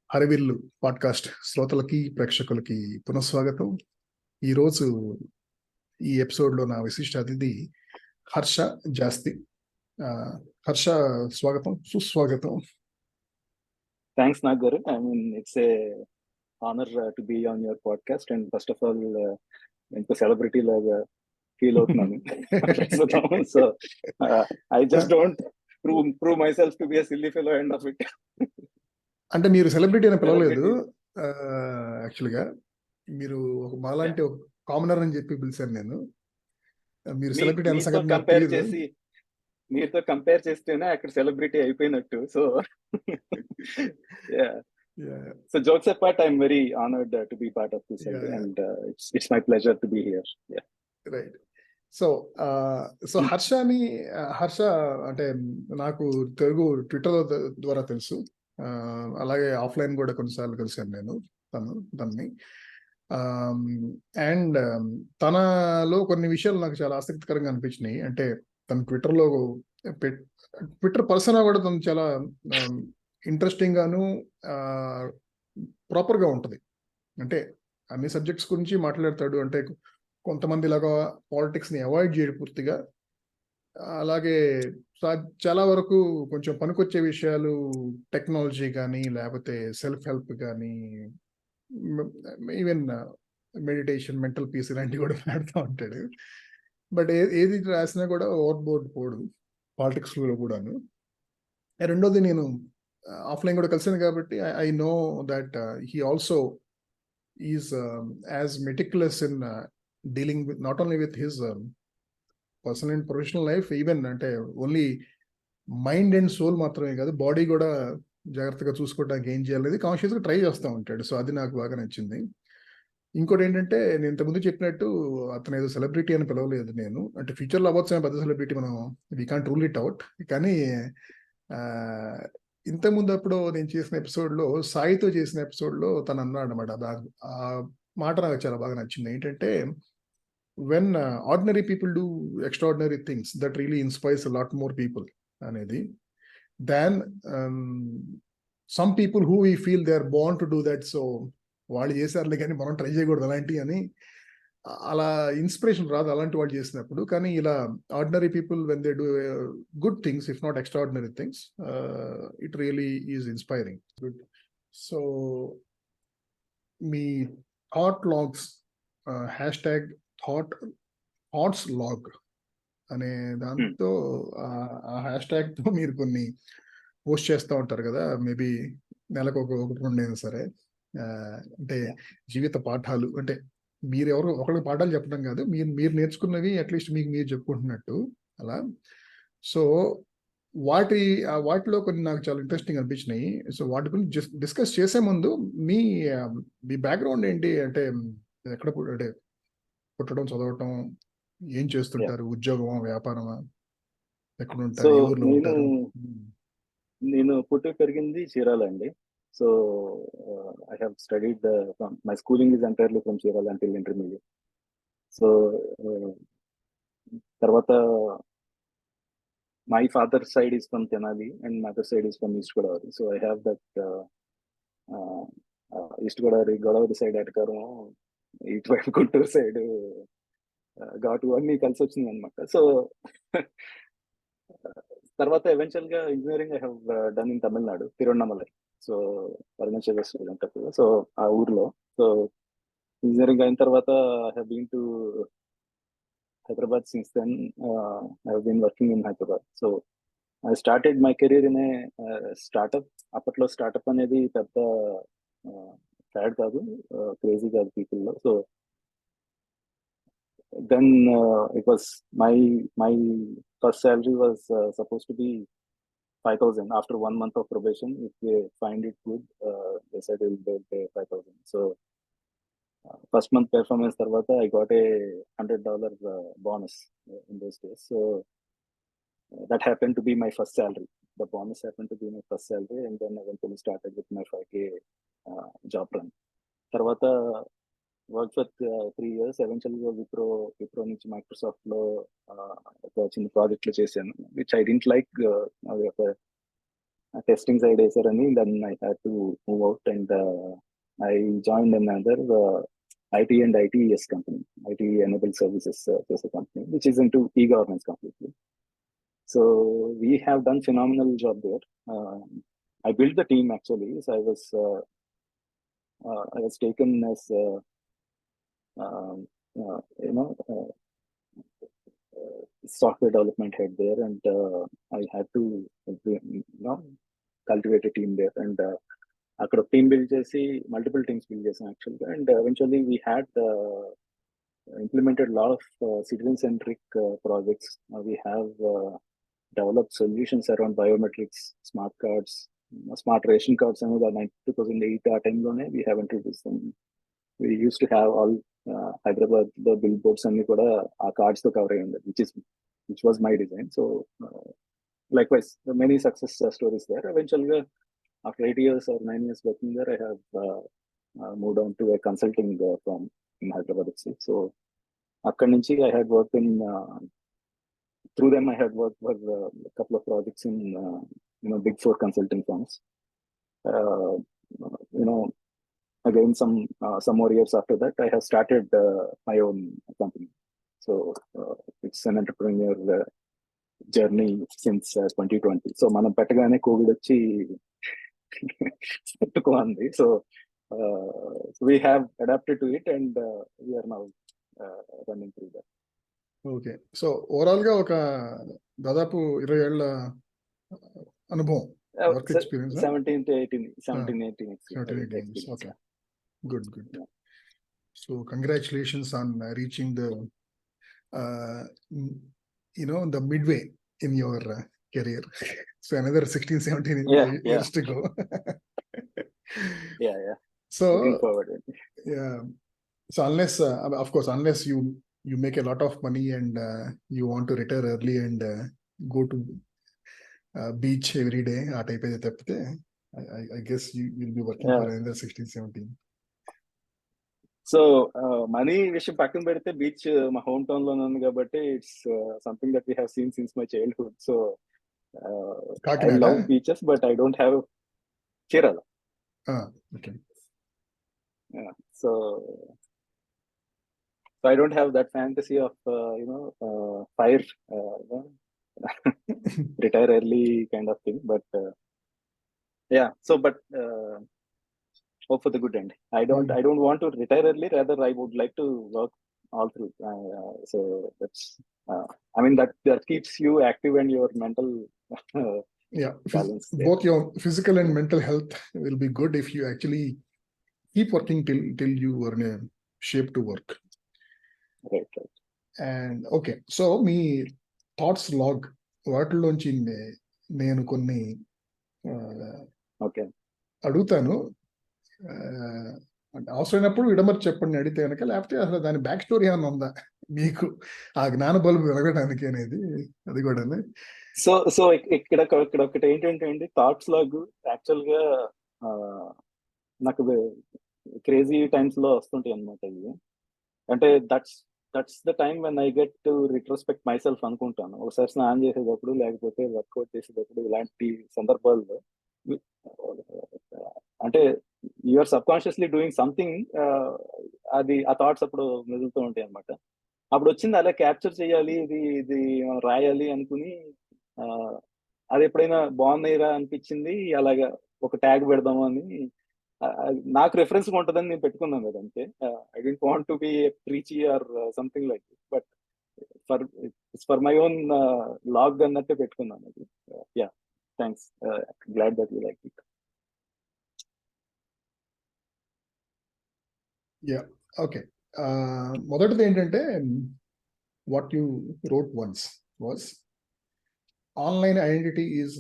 హరివిల్లు podcast శ్రోతలకి ప్రేక్షకులకి పునఃస్వాగతం. ఈరోజు ఈ ఎపిసోడ్లో నా విశిష్ట అతిథి హర్ష జాస్తి. హర్ష, స్వాగతం, సుస్వాగతం. Thanks, Nagaru. I mean, it's a honor to be on your podcast. And first of all, ఇంత సెలబ్రిటీ లాగా ఫీల్ అవుతున్నాను. So I just don't prove myself to be a silly fellow end of it. అంటే మీరు celebrity అని పిలవలేదు, యాక్చువల్గా మీరు ఒక మాలాంటి ఒక కామనర్ అని చెప్పి పిలిచాను నేను. మీరు సెలబ్రిటీ అన్న సంగతి నాకు తెలియదు. మీతో కంపేర్ చేస్తేనే అక్కడ సెలబ్రిటీ అయిపోయినట్టు. So so jokes apart, I'm very honored to be part of this, and it's my pleasure to be here. Right. So Harsha అంటే నాకు తెలుగు ట్విట్టర్ ద్వారా తెలుసు, అలాగే ఆఫ్లైన్ కూడా కొన్నిసార్లు కలిసాను నేను తనని. అండ్ తనలో కొన్ని విషయాలు నాకు చాలా ఆసక్తికరంగా అనిపించినాయి. అంటే తన ట్విట్టర్ పర్సన్ కూడా తను చాలా ఇంట్రెస్టింగ్ గాను ప్రాపర్గా ఉంటుంది. అంటే అన్ని సబ్జెక్ట్స్ గురించి మాట్లాడతాడు. అంటే కొంతమంది లాగా పాలిటిక్స్ని అవాయిడ్ చేయడు పూర్తిగా. అలాగే చాలా వరకు కొంచెం పనికొచ్చే విషయాలు, టెక్నాలజీ కానీ లేకపోతే సెల్ఫ్ హెల్ప్ కానీ, ఈవెన్ మెడిటేషన్, మెంటల్ పీస్ ఇలాంటివి కూడా మాట్లాడుతూ ఉంటాడు. బట్ ఏది రాసినా కూడా ఓవర్ బోర్డ్ పోడు పాలిటిక్స్లో కూడాను. రెండోది, నేను ఆఫ్లైన్ కూడా కలిసాను కాబట్టి I know that he also is as meticulous in dealing with not only with his personal and professional life, even అంటే ఓన్లీ మైండ్ అండ్ సోల్ మాత్రమే కాదు, బాడీ కూడా జాగ్రత్తగా చూసుకోవడానికి ఏం చేయాలనేది కాన్షియస్గా ట్రై చేస్తూ ఉంటాడు. సో అది నాకు బాగా నచ్చింది. ఇంకోటి ఏంటంటే, నేను ఇంతకుముందు చెప్పినట్టు అతను ఏదో సెలబ్రిటీ అని పిలవలేదు నేను. అంటే ఫ్యూచర్లో అవ్వచ్చు పెద్ద సెలబ్రిటీ, మనం we can't rule it out. కానీ ఇంతకుముందు అప్పుడు నేను చేసిన ఎపిసోడ్లో, సాయితో చేసిన ఎపిసోడ్లో తను అన్నాడు అనమాట, ఆ మాట నాకు చాలా బాగా నచ్చింది. ఏంటంటే, when ordinary people do extraordinary things, that really inspires a lot more people అనేది, than some people who we feel they are born to do that, so వాళ్ళు చేశారులే కానీ మనం ట్రై చేయకూడదు అలాంటివి అని. అలా ఇన్స్పిరేషన్ రాదు అలాంటి వాళ్ళు చేసినప్పుడు. కానీ ఇలా ordinary people when they do good things, if not extraordinary things, it really is inspiring. Good. So మీ thought logs, hashtag thoughts log అనే దాంతో, ఆ హ్యాష్-ట్యాగ్తో మీరు కొన్ని పోస్ట్ చేస్తూ ఉంటారు కదా, మేబీ నెలకు ఒకటి రెండైనా సరే. అంటే జీవిత పాఠాలు, అంటే మీరు ఎవరు ఒకరికి పాఠాలు చెప్పడం కాదు, మీరు నేర్చుకున్నవి అట్లీస్ట్ మీకు మీరు చెప్పుకుంటున్నట్టు అలా. సో వాటిలో కొన్ని నాకు చాలా ఇంట్రెస్టింగ్ అనిపించినాయి. సో వాటి గురించి డిస్కస్ చేసే ముందు మీ బ్యాక్గ్రౌండ్ ఏంటి? అంటే ఎక్కడ అంటే పుట్టడం, చదవటం, ఏం చేస్తుంటారు? ఉద్యోగమా, వ్యాపారమా, ఎక్కడ ఉంటారు, ఏ ఊర్లో ఉంటారు? నేను పుట్టి పెరిగింది చీరాల అండి. So I have studied my schooling is entirely from Chirala until intermediate. So తర్వాత my father's side is from Tenali and mother's side is from East Godavari. So I have that East Godavari side అటకారం, ఇటువైపు Guntur side ఘాటు అన్ని కలిసి వచ్చినాయి అనమాట. So తర్వాత eventual గా engineering I have done in Tamil Nadu, Tiruvannamalai. So Arunachal west, so ఆ ఊర్లో. సో ఇంజనీరింగ్ అయిన తర్వాత I have been to Hyderabad since then. I have been working in Hyderabad. So I started my career in a startup. అప్పట్లో startup అనేది పెద్ద fad కాదు, crazy కాదు పీపుల్లో. So then it was my first salary was supposed to be 5,000 after 1 month of probation. If they find it good, they said they'll pay 5,000. So first month performance tarvata I got a $100 bonus in those days. So that happened to be my first salary. The bonus happened to be my first salary, and then eventually started with my 5K job run. Tarvata worked for 3 years. Eventually Wipro నుంచి Microsoft లో ఒక చిన్న project లో చేశాను, which I didn't like. testing side వేసారని then I had to move out and I joined another IT and ITES company, IT enabled services as a company, which is into e-governance completely. So we have done phenomenal job there. I built the team actually. So I was taken as software development head there, and I had to cultivate a team there, and అక్కడ team build చేసి multiple teams build చేసాం యాక్చువల్గా, and eventually we had implemented a lot of citizen-centric projects. We have developed solutions around biometrics, smart cards, smart ration cards. And in 2008 time we have introduced them. We used to have all Hyderabad the billboards and our cards to cover, which was my design. So likewise, many success stories there. Eventually, after 8 years or 9 years working there, I have moved on to a consulting firm in Hyderabad itself. So akkadi nunchi I had worked in through them I had worked for a couple of projects in big four consulting firms. Again some more years after that I have started my own company. So it's an entrepreneur journey since 2020. So మనం పెట్టగానే Covid వచ్చి పెట్టుకోండి. So we have adapted to it and we are now running through that. Okay. So overall గా ఒక దాదాపు 20 ఏళ్ల అనుభవం, work experience. 17 to 18 experience. Okay, good. So congratulations on reaching the the midway in your career. So another 16-17 years to go. yeah So looking forward. Yeah, so unless of course unless you make a lot of money and you want to retire early and go to beach every day, ఆ type అయితే తప్పితే I guess you will be working for another 16-17. So money విషయం పక్కన పెడితే beach మా home town లోనే ఉంది కాబట్టి it's something that we have seen since my childhood. So I love beaches but I don't have Kerala. Okay. So I don't have that fantasy of fire retire early kind of thing, but hope for the good end. I don't want to retire early, rather I would like to work all through. So that's that keeps you active and your mental balance. Both your physical and mental health will be good if you actually keep working till you are in a shape to work. Right. And okay, so me thoughts log వాటిలోంచి నేను కొన్ని అడుగుతాను. అవసరమైనప్పుడు విడమర్చి చెప్పండి అడిగితే కనుక, లేకపోతే అసలు దాని బ్యాక్ స్టోరీ ఏమైనా ఉందా మీకు ఆ జ్ఞాన బల్బు వెలగడానికి అనేది, అది కూడా. సో ఇక్కడ ఒకటి ఏంటంటే అండి, థాట్స్ లాగ్ యాక్చువల్ గా నాకు క్రేజీ టైమ్స్ లో వస్తుంటాయి అన్నమాట ఇవి. అంటే that's the time when I get to retrospect myself అనుకుంటాను. ఒకసారి స్నానం చేసేటప్పుడు, లేకపోతే వర్కౌట్ చేసేటప్పుడు, ఇలాంటి సందర్భాల్లో అంటే you are subconsciously doing something, అది ఆ థాట్స్ అప్పుడు మెదులుతూ ఉంటాయి అనమాట. అప్పుడు వచ్చింది అలా క్యాప్చర్ చేయాలి, ఇది రాయాలి అనుకుని, అది ఎప్పుడైనా బాగున్నాయిరా అనిపించింది, అలాగా ఒక ట్యాగ్ పెడదాము అని నాకు రెఫరెన్స్ ఉంటుందని నేను పెట్టుకున్నాను కదా, అంతే. I don't want to be preachy or something like this, but for my own log అన్నట్టే పెట్టుకున్నాను అది. Yeah, thanks, glad that you like it. Yeah, okay. మొదటిది ఏంటంటే, what you wrote once was, online identity is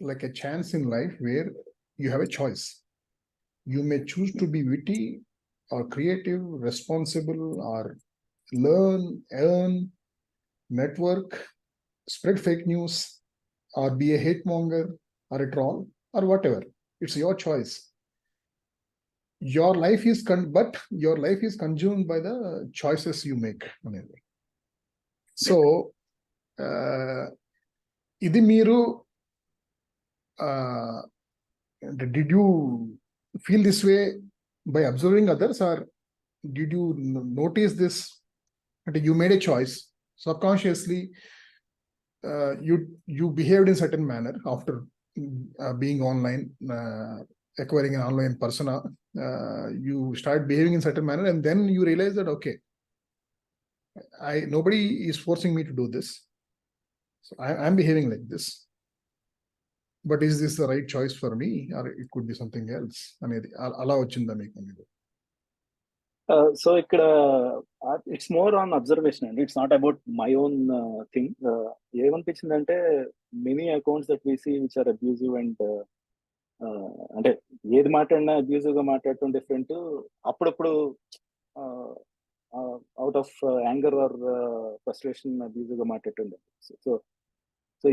like a chance in life where you have a choice. You may choose to be witty or creative, responsible, or learn, earn, network, spread fake news, or be a hate monger or a troll or whatever. It's your choice. Your life is but your life is consumed by the choices you make. So ఇది మీరు did you feel this way by observing others, or did you notice this? You made a choice subconsciously. You behaved in certain manner after being online, acquiring an online persona. You start behaving in certain manner, and then you realize that okay, nobody is forcing me to do this, so I'm behaving like this. But is this the right choice for me, or it could be something else? అనేది అలా వచ్చిందా మీకు అనేది? So ఇక్కడ it's more on observation అండి. It's not about my own thing. ఏమనిపించిందంటే many accounts that we see which are abusive and అంటే ఏది మాట్లాడినా అబ్యూజివ్ గా మాట్లాడటం డిఫరెంట్. అప్పుడప్పుడు out of anger or frustration abusive గా మాట్లాడటం. సో సో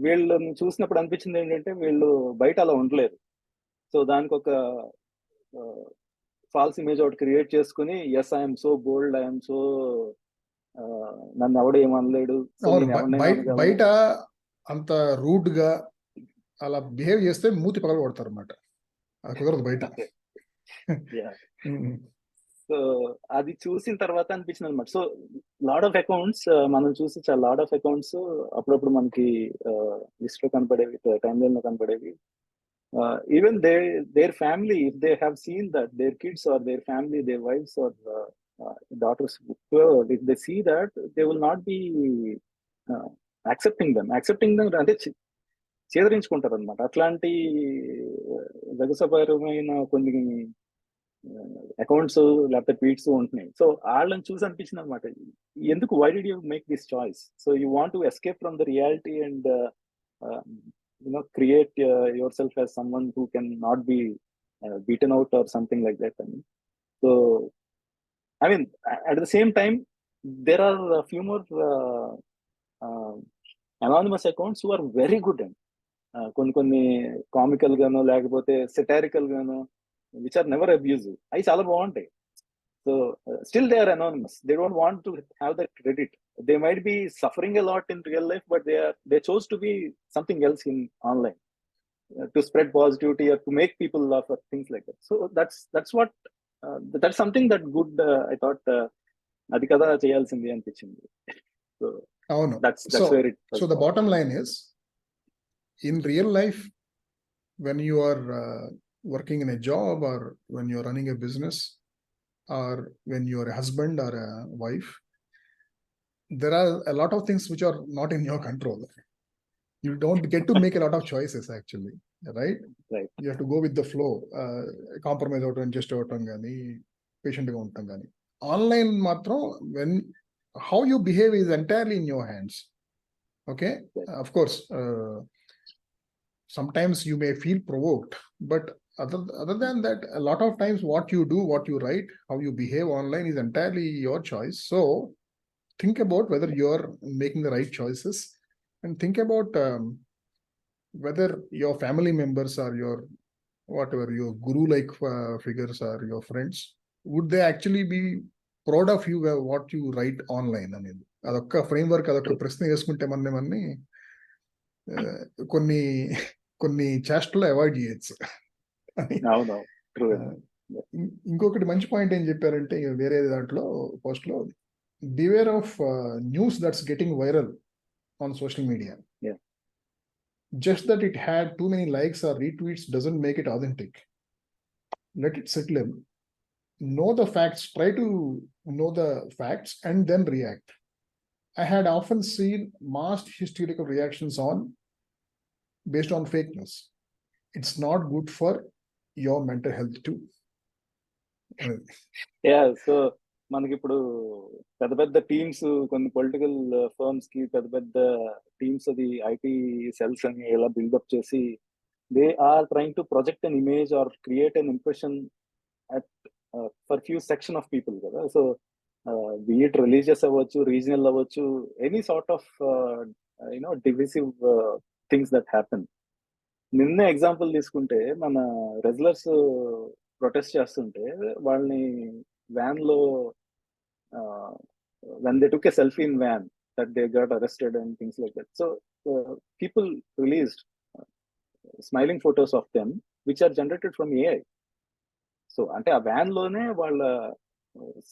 వీళ్ళని చూసినప్పుడు అనిపించింది ఏంటంటే వీళ్ళు బయట అలా ఉండలేరు. సో దానికి ఒక ఫాల్స్ ఇమేజ్ ఒకటి క్రియేట్ చేసుకుని yes I'm so bold, I'm so నన్ను ఎవడు ఏమనలేడు. బయట అంత రూడ్ గా అలా బిహేవ్ చేస్తే మూతి పగల కొడతారు అన్నమాట. అది కుదరదు బయట. సో అది చూసిన తర్వాత అనిపించింది అనమాట. సో లాట్ ఆఫ్ అకౌంట్స్ మనం చూసి చాలా లాట్ ఆఫ్ అకౌంట్స్ అప్పుడప్పుడు మనకి లిస్ట్ లో కనపడేవి, టైమ్ లైన్ లో కనపడేవి. Even their family, if they have seen that their kids or their family, their wives or daughters, if they see that, they will not be accepting them అంటే చేదరించుకుంటారు అనమాట. అట్లాంటి జగసపరమైన కొన్ని accounts లేకపోతే tweets ఉంటున్నాయి. So వాళ్ళని చూసి అనిపించింది అనమాట, ఎందుకు, why did you make this choice? So you want to escape from the reality and create yourself as someone who can not be beaten out or something like that. So I mean, at the same time, there are a few more anonymous accounts who are very good and కొన్ని comical గానో లేకపోతే satirical గానో which are never abusive, అవి చాలా బాగుంటాయి. So still they are anonymous. They don't want to have that credit. They might be suffering a lot in real life, but they chose to be something else in online to spread positivity or to make people laugh or things like that. So that's what that's something that good I thought అది కదా చేయాల్సింది అనిపించింది. So అవును. that's where it so the bottom line is, in real life, when you are working in a job, or when you are running a business, or when you are a husband or a wife, there are a lot of things which are not in your control. You don't get to make a lot of choices actually, right? You have to go with the flow. Compromise avtam, adjust avtam gaani, patient ga untam gaani. Online matram, when how you behave is entirely in your hands. Okay, of course, sometimes you may feel provoked, but other than that, a lot of times what you do, what you write, how you behave online is entirely your choice. So think about whether you're making the right choices, and think about whether your family members or your whatever your guru like figures or your friends, would they actually be proud of you what you write online అనేది అదొక్క framework, అదొక్క ప్రశ్న వేసుకుంటే మన్ని కొన్ని కొన్ని చేష్టలు avoid చేయొచ్చు. ఇంకొకటి మంచి పాయింట్ ఏం చెప్పారంటే వేరే దాంట్లో పోస్ట్ లో, beware of news that's getting viral on social media. Just that it had too many likes or retweets doesn't make it authentic. Let it settle in. Know the facts, try to know the facts and then react. I had often seen mass hysterical reactions based on fake news. It's not good for your mental health too. Yeah, so మనకి ఇప్పుడు పెద్ద పెద్ద teams, కొన్ని political firms కి పెద్ద పెద్ద teams, అది IT cells అని ఎలా బిల్డప్ చేసి they are trying to project an image or create an impression at for few section of people కదా. సో బీ ఇట్ రిలీజియస్ అవ్వచ్చు, రీజనల్ అవ్వచ్చు, any sort of divisive things that happen. నిన్న example తీసుకుంటే మన wrestlers protest చేస్తుంటే వాళ్ళని van లో when they took a selfie in van, that they got arrested and things like that. So people released smiling photos of them which are generated from AI. So అంటే ఆ van లోనే వాళ్ళ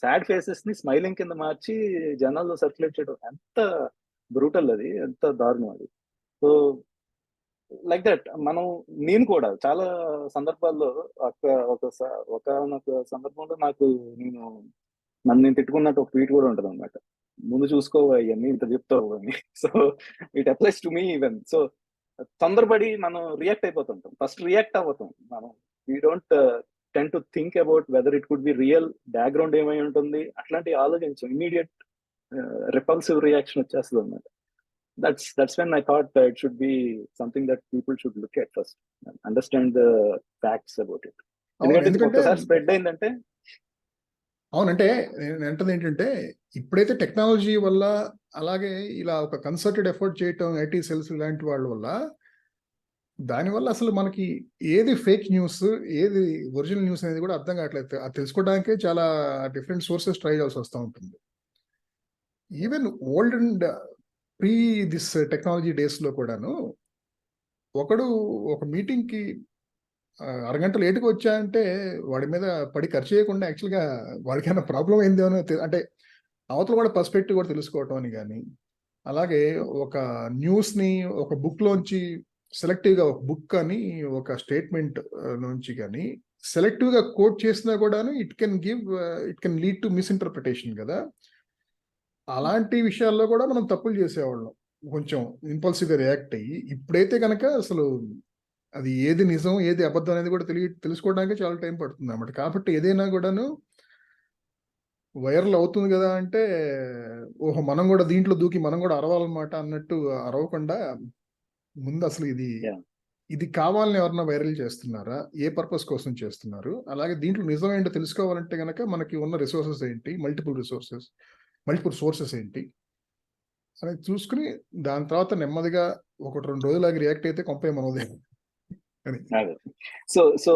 sad faces ని smiling కింద మార్చి జనాల్లో circulate చేయడం ఎంత brutal, అది ఎంత దారుణం అది. సో లైక్ దట్ నేను కూడా చాలా సందర్భాల్లో ఒకనొక సందర్భంలో నన్ను నేను తిట్టుకున్నట్టు ఒక ట్వీట్ కూడా ఉంటుంది అనమాట. ముందు చూసుకోవా ఇవన్నీ ఇంత చెప్తావు అని. So it applies to me even. So తొందరపడి మనం రియాక్ట్ అయిపోతుంటాం. ఫస్ట్ రియాక్ట్ అవ్వతాం మనం. We don't ten to think about whether it could be real, background ఏమై ఉంటుంది, అట్లాంటివి ఆలోచించం. ఇమీడియట్ రిపల్సివ్ రియాక్షన్ వచ్చేస్తుంది అనమాట. That's when I thought it should be something that people should look at first and understand the facts about it. ఎందుకంటే ఒకసారి spread అయిందంటే అవునంటే నేను అంటది ఏంటంటే ఇప్పుడైతే టెక్నాలజీ వల్ల అలాగే ఇలా ఒక కన్సర్టెడ్ ఎఫర్ట్ చేయటం ఐటీ సెల్స్ లాంటి వాళ్ళ వల్ల దానివల్ల అసలు మనకి ఏది ఫేక్ న్యూస్ ఏది ఒరిజినల్ న్యూస్ అనేది కూడా అర్థం కావట్లేదు. అది తెలుసుకోవడానికే చాలా డిఫరెంట్ సోర్సెస్ ట్రై చేయాల్సి వస్తూ ఉంటుంది. Even old and pre this technology days లో కూడాను ఒకడు ఒక మీటింగ్ కి అరగంట లేటుగా వచ్చా అంటే వాడి మీద పడి ఖర్చు చేయకుండా యాక్చువల్గా వాడికైనా ప్రాబ్లం ఏందో అంటే అవతల కూడా పర్స్పెక్టివ్ కూడా తెలుసుకోవటం అని కానీ, అలాగే ఒక న్యూస్ ని ఒక బుక్ లోంచి సెలెక్టివ్ గా ఒక బుక్ కానీ ఒక స్టేట్మెంట్ నుంచి కానీ సెలెక్టివ్ గా కోట్ చేసినా కూడాను it can lead to misinterpretation కదా. అలాంటి విషయాల్లో కూడా మనం తప్పులు చేసేవాళ్ళం, కొంచెం ఇంపల్సివ్ గా రియాక్ట్ అయ్యి. ఇప్పుడైతే కనుక అసలు అది ఏది నిజం ఏది అబద్ధం అనేది కూడా తెలుసుకోవడానికి చాలా టైం పడుతుంది అన్నమాట. కాబట్టి ఏదైనా కూడాను వైరల్ అవుతుంది కదా అంటే ఓహో మనం కూడా దీంట్లో దూకి మనం కూడా అరవాలన్నమాట అన్నట్టు అరవకుండా ముందు అసలు ఇది కావాలని ఎవరన్నా వైరల్ చేస్తున్నారా, ఏ పర్పస్ కోసం చేస్తున్నారు, అలాగే దీంట్లో నిజం ఏంటో తెలుసుకోవాలంటే కనుక మనకి ఉన్న రిసోర్సెస్ ఏంటి, మల్టిపుల్ సోర్సెస్ ఏంటి అనేది చూసుకుని దాని తర్వాత నెమ్మదిగా 1-2 రోజులాగా రియాక్ట్ అయితే కొంపే మనదే. సో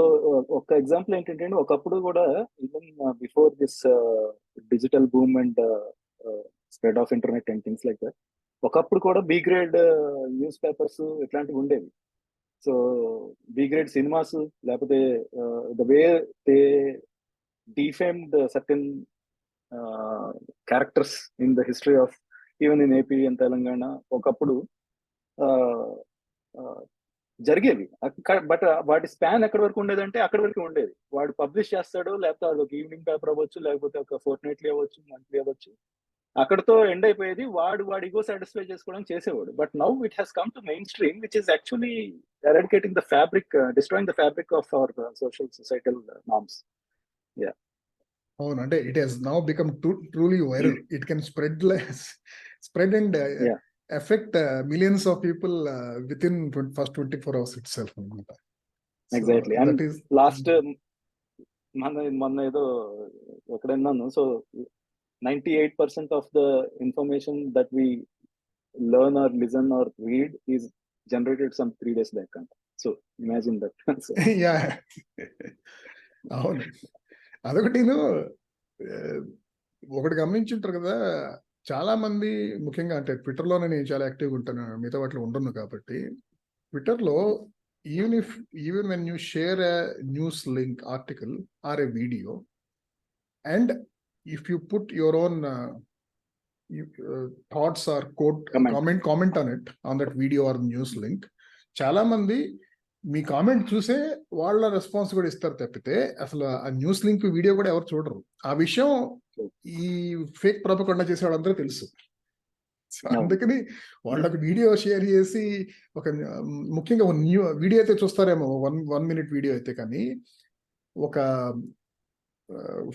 ఒక ఎగ్జాంపుల్ ఏంటంటే ఒకప్పుడు కూడా even before this digital boom and spread of internet and things like that, ఒకప్పుడు కూడా బి గ్రేడ్ న్యూస్ పేపర్స్ ఇట్లాంటివి ఉండేవి. సో బి గ్రేడ్ సినిమాస్ లేకపోతే the way they defamed certain characters in the history of even in AP and Telangana ఒకప్పుడు జరిగేవి. But వాటి span ఎక్కడి వరకు ఉండేదంటే అక్కడి వరకు ఉండేది. వాడు పబ్లిష్ చేస్తాడు, లేకపోతే అది ఒక ఈవినింగ్ పేపర్ అవ్వచ్చు, లేకపోతే ఒక ఫోర్ట్నైట్లీ అవ్వచ్చు, మంత్లీ అవ్వచ్చు, అక్కడతో ఎండ్ అయిపోయేది. వాడి ఈగో సాటిస్ఫై చేసుకోవడం చేసేవాడు. But now it has come to main stream which is actually eradicating the fabric, destroying the fabric of our social societal norms. Yeah అవును, అంటే it has now become truly viral. It can spread and affect millions of people within first 24 hours itself. Exactly. So, and last మొన్న ఏదో ఎక్కడన్నాను, so 98% of the information that we learn or listen or read is generated some 3 days back. So imagine that. So, yeah. అవును, అదొకటి ఒకటి గమనించుంటారు కదా, చాలా మంది ముఖ్యంగా అంటే ట్విట్టర్లోనే నేను చాలా యాక్టివ్గా ఉంటాను, మిగతా వాటిలో ఉండను. కాబట్టి ట్విట్టర్లో even when you share a news link article or a video and if you put your own thoughts or comment on it on that video or news link, చాలా మంది మీ కామెంట్ చూసే వాళ్ళ రెస్పాన్స్ కూడా ఇస్తారు తప్పితే అసలు ఆ న్యూస్ లింక్ వీడియో కూడా ఎవరు చూడరు. ఆ విషయం ఈ ఫేక్ ప్రొపగండా చేసే వాళ్ళందరూ తెలుసు. అందుకని వాళ్ళకి వీడియో షేర్ చేసి ముఖ్యంగా వీడియో అయితే చూస్తారేమో, 1 minute వీడియో అయితే, కానీ ఒక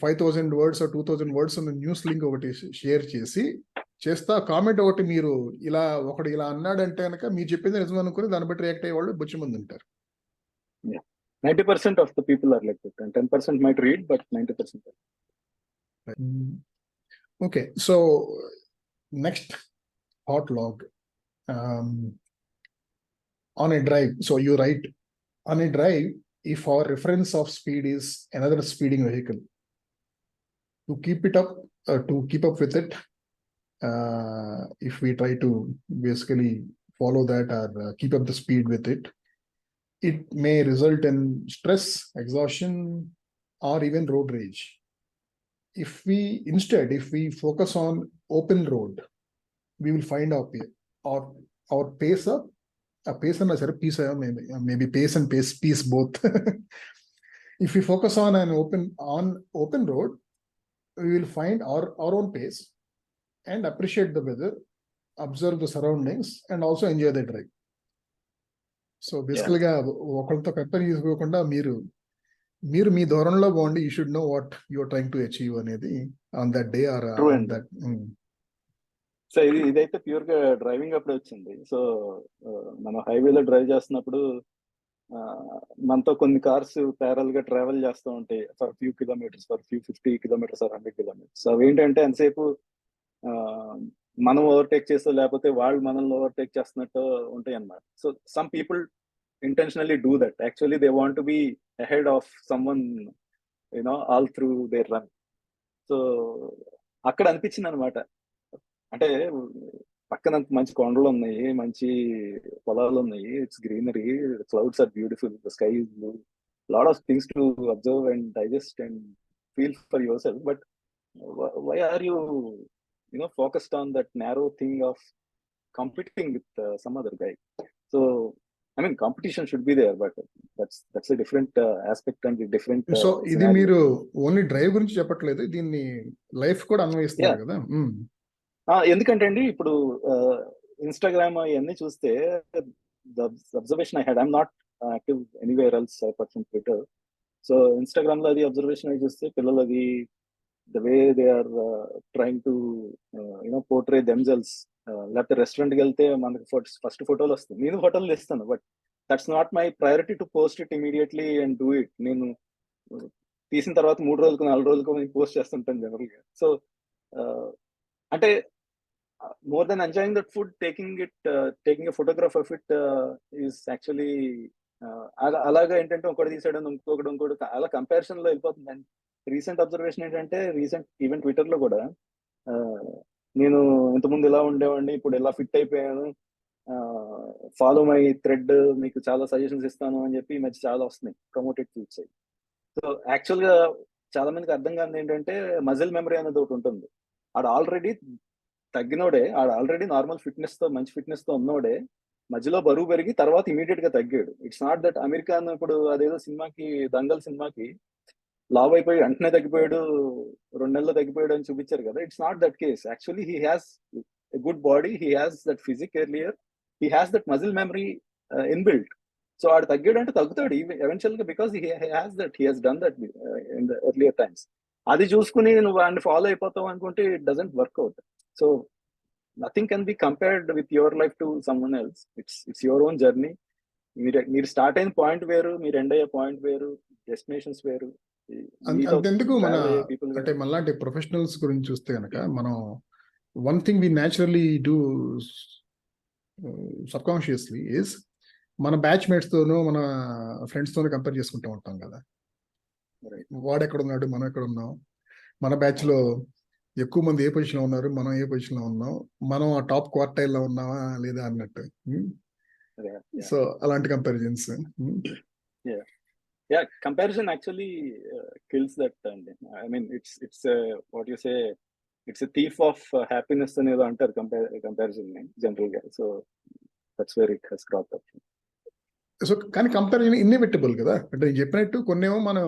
5,000 words 2,000 words ఉన్న న్యూస్ లింక్ ఒకటి షేర్ చేస్తా కామెంట్ ఒకటి మీరు ఒకడు ఇలా అన్నాడంటే కనుక మీరు చెప్పింది నిజం అనుకుని దాన్ని బట్టి రియాక్ట్ అయ్యే వాళ్ళు బొచ్చి మంది ఉంటారు. 90% of the people are like that, and 10% might read, but 90%. Okay, so next hot log, on a drive. So you write on a drive, if our reference of speed is another speeding vehicle, to keep up with it, if we try to basically follow that or keep up the speed with it, it may result in stress, exhaustion, or even road rage. If we focus on open road, we will find our pace up. A pace and a peace, maybe pace and peace both. If we focus on an open road, we will find our own pace and appreciate the weather, observe the surroundings, and also enjoy the drive. So బేసికల్గా ఒకరితో compare చేసుకోకుండా మీరు మీ దూరంలో బాగుండి you should know what your trying to achieve అనేది on that day or that. So ఇదైతే pure గా డ్రైవింగ్ అప్పుడే వచ్చింది. సో మనం హైవేలో డ్రైవ్ చేస్తున్నప్పుడు మనతో కొన్ని కార్స్ ప్యారల్ గా ట్రావెల్ చేస్తూ ఉంటాయి for few kilometres, for few 50 kilometres are 100 kilometres. So అవి ఏంటంటే ఎంతసేపు మనం ఓవర్టేక్ చేస్తూ లేకపోతే వాళ్ళు మనల్ని ఓవర్టేక్ చేస్తున్నట్టు ఉంటాయి అన్నమాట. So some people intentionally do that. Actually they want to be ahead of someone, all through their run. So అక్కడ అనిపించింది అనమాట, అంటే పక్కన మంచి కొండలు ఉన్నాయి, మంచి పొలాలు ఉన్నాయి, it's greenery, clouds are beautiful, the sky is blue, lot of things to observe and digest and feel for yourself. But why are you focused on that narrow thing of competing with some other guy? So I mean, competition should be there, but that's a different aspect and a different. So ఇది మీరు only drive గురించి చెప్పట్లేదు, దీన్ని life కూడా అన్వయిస్తున్నారు కదా. ఎందుకంటే అండి ఇప్పుడు ఇన్స్టాగ్రామ్ అవన్నీ చూస్తే the observation I had, I'm not active anywhere else apart from Twitter. So Instagram లో అది అబ్జర్వేషన్ అయి చూస్తే పిల్లలు అది the way they are trying to portray themselves. లేకపోతే రెస్టారెంట్కి వెళ్తే మనకి ఫస్ట్ ఫోటోలు వస్తాయి, నేను ఫోటోలు తీస్తాను, but that's not my priority to post it immediately and do it. నేను తీసిన తర్వాత 3 రోజులకు 4 రోజులకు నేను పోస్ట్ చేస్తుంటాను జనరల్గా. సో అంటే more than enjoying that food, taking a photograph of it is actually అలాగా ఏంటంటే ఒకటి తీసాడు ఇంకోటి అలా కంపారిజన్ లో వెళ్ళిపోతుంది. అండ్ రీసెంట్ అబ్జర్వేషన్ ఏంటంటే ఈవెన్ ట్విట్టర్ లో కూడా నేను ఇంతకుముందు ఇలా ఉండేవాడిని, ఇప్పుడు ఇలా ఫిట్ అయిపోయాను, ఫాలో మై థ్రెడ్, మీకు చాలా సజెషన్స్ ఇస్తాను అని చెప్పి ఈ మధ్య చాలా వస్తున్నాయి ప్రమోటెడ్ ట్వీట్స్ అయ్యి. సో యాక్చువల్ గా చాలా మందికి అర్థం కాదు ఏంటంటే మజిల్ మెమరీ అనేది ఒకటి ఉంటుంది. ఆడ ఆల్రెడీ తగ్గినోడే, ఆడ ఆల్రెడీ నార్మల్ ఫిట్నెస్ తో మంచి ఫిట్నెస్ తో ఉన్నోడే మధ్యలో బరువు పెరిగి తర్వాత ఇమీడియట్ గా తగ్గాడు. ఇట్స్ నాట్ దట్ అమెరికన్ ఇప్పుడు అదేదో సినిమాకి, దంగల్ సినిమాకి లావ్ అయిపోయి వెంటనే తగ్గిపోయాడు, 2 నెలల్లో తగ్గిపోయాడు అని చూపించారు కదా. It's not that case. Actually he has a good body, he has that physique earlier, he has that muscle memory inbuilt. So ఆడు తగ్గాడు అంటే తగ్గుతాడు ఎవెన్చువల్ గా, because he has done that in the earlier times. అది చూసుకుని నువ్వు వాడిని follow అయిపోతావు అనుకుంటే it doesn't work out. So nothing can be compared with your life to someone else. It's your own journey. మీరు స్టార్ట్ అయిన పాయింట్ వేరు, మీరు ఎండ్ అయ్యే పాయింట్ వేరు, డెస్టినేషన్స్ వేరు. అంతెందుకు మన అంటే మనలాంటి ప్రొఫెషనల్స్ గురించి చూస్తే కనుక మనం one thing we naturally do subconsciously is మన బ్యాచ్ మేట్స్ తోనూ మన ఫ్రెండ్స్ తోనూ కంపేర్ చేసుకుంటూ ఉంటాం కదా. వాడు ఎక్కడ ఉన్నాడు, మనం ఎక్కడ ఉన్నాం, మన బ్యాచ్ లో ఎక్కువ మంది ఏ పొజిషన్ లో ఉన్నారు, మనం ఏ పొజిషన్ లో ఉన్నాం, మనం ఆ టాప్ క్వార్టైల్ లో ఉన్నామా లేదా అన్నట్టు. సో అలాంటి comparisons. Yeah, comparison actually kills that. I mean, it's what you say, it's a thief of happiness అనేదో అంటారు comparison general గా. So that's where it has cropped up. So కానీ కంపారిజన్ ఇన్ఎవిటబుల్ కదా. అంటే నేను చెప్పినట్టు కొన్నేమో మనం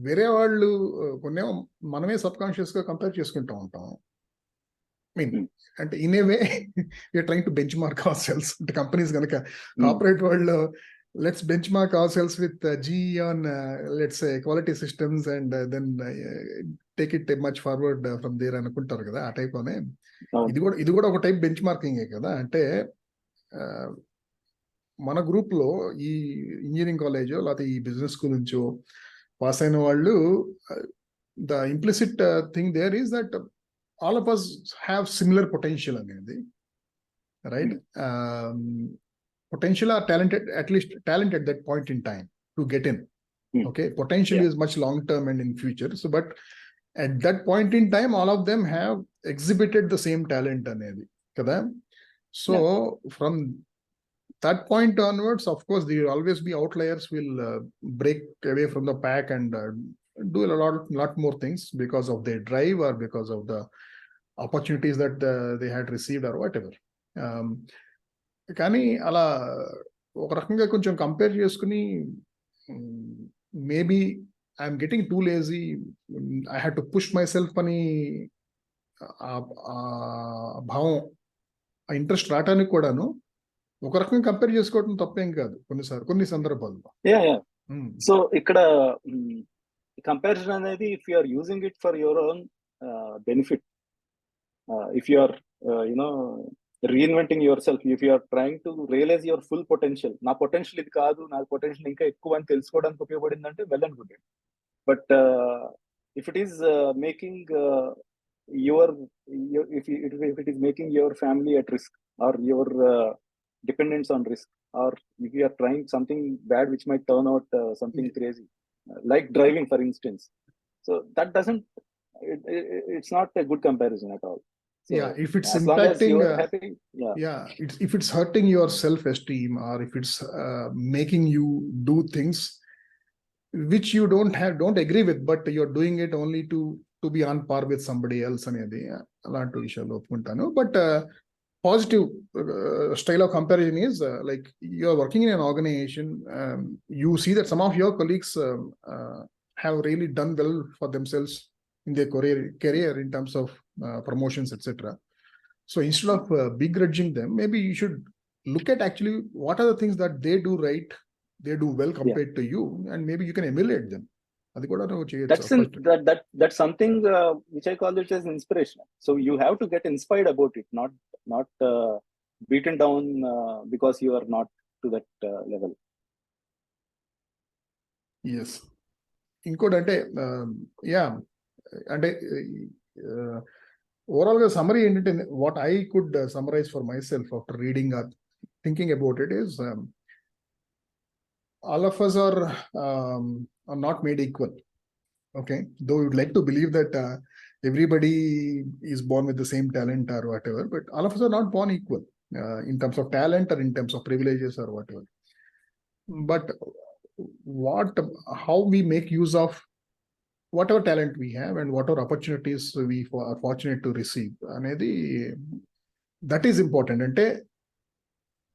వేరే వాళ్ళు, కొన్నేమో మనమే సబ్ కాన్షియస్ గా కంపేర్ చేసుకుంటూ ఉంటాం. మీన్ అంటే in a way you are trying to benchmark ourselves. అంటే కంపెనీస్ కనుక కార్పొరేట్ వరల్డ్ లో let's benchmark ourselves with GE on let's say quality systems and then take it much forward from there అనుకుంటారు కదా. ఆ type లోనే ఇది కూడా ఒక టైప్ బెంచ్ మార్కింగ్ కదా. అంటే మన గ్రూప్ లో ఈ ఇంజనీరింగ్ కాలేజ్ లేకపోతే ఈ బిజినెస్ స్కూల్ నుంచో పాస్ అయిన వాళ్ళు, the implicit thing there is that all of us have similar potential అనేది, right? Potential or talented, at least talent at that point in time to get in. Okay, potential is much long term and in future. So but at that point in time all of them have exhibited the same talent anedi kada. So from that point onwards, of course, there will always be outliers will break away from the pack and do a lot more things because of their drive or because of the opportunities that they had received or whatever. కానీ అలా ఒక రకంగా కొంచెం compare చేసుకుని maybe I'm getting too lazy, I had to push my self అని భావం, ఆ interest రావడానికి కూడాను ఒక రకంగా కంపేర్ చేసుకోవడం తప్పేం కాదు కొన్ని సందర్భాల్లో. సో ఇక్కడ కంపారిజన్ అనేది if you are using it for your own benefit, if you are reinventing yourself, if you are trying to realize your full potential, నా పొటెన్షియల్ ఇది కాదు, నా పొటెన్షియల్ ఇంకా ఎక్కువ అని తెలుసుకోవడానికి ఉపయోగపడిందంటే well and good. But if it is making if it is making your family at risk or your dependence on risk, or if you are trying something bad which might turn out something crazy, like driving for instance, so that doesn't, it's not a good comparison at all. So, yeah, if it's as long as impacting you are happy, if it's hurting your self-esteem, or if it's making you do things which you don't agree with, but you're doing it only to be on par with somebody else అనేది అలాంటి విషయాలు ఒప్పుకుంటాను. But positive style of comparison is like you are working in an organization, you see that some of your colleagues have really done well for themselves in their career in terms of promotions, etc. So instead of begrudging them, maybe you should look at actually what are the things that they do right, they do well compared to you, and maybe you can emulate them. That's something which I call it as inspiration. So you have to get inspired about it, not beaten down because you are not to that level. Yes. ఇంకోటి అంటే అంటే overall గా summary ఏంటంటే, what I could summarise for my self after reading are thinking about it is all of us are not made equal. Okay, though you'd like to believe that everybody is born with the same talent or whatever, but all of us are not born equal in terms of talent or in terms of privileges or whatever. But how we make use of whatever talent we have and whatever opportunities we are fortunate to receive, anedi that is important. Ante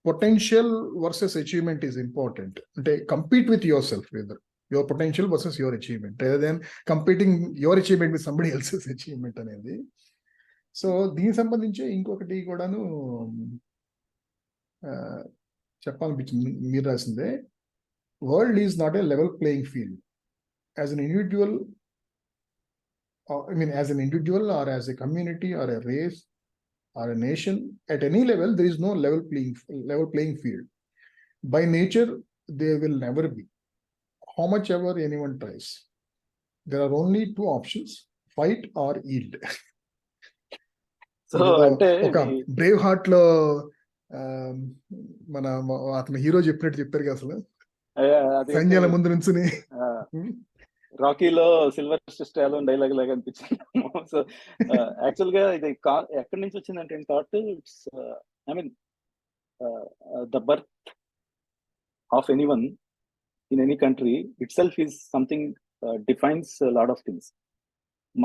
potential versus achievement is important. Ante compete with yourself, whether your potential versus your achievement, rather than competing your achievement with somebody else's achievement అనేది. So దీనికి సంబంధించి ఇంకొకటి కూడాను చెప్పాలనిపించింది, మీరు రాసిందే, world is not a level playing field. As an individual, as an individual or as a community or a race or a nation, at any level there is no level playing field. By nature there will never be, how much ever anyone tries. There are only two options, fight or yield. So ఒక Brave heart లో మన అతను hero చెప్పినట్టు చెప్పారు కదా, అసలు సైన్యాల ముందు నుంచుని రాకీలో సిల్వర్ స్టాలోన్ డైలాగ్ లాగా అనిపించింది. సో యాక్చువల్ గా ఇది ఎక్కడి నుంచి వచ్చిందంటే thought, it's I mean the birth of anyone in any country it self is something defines lot of things.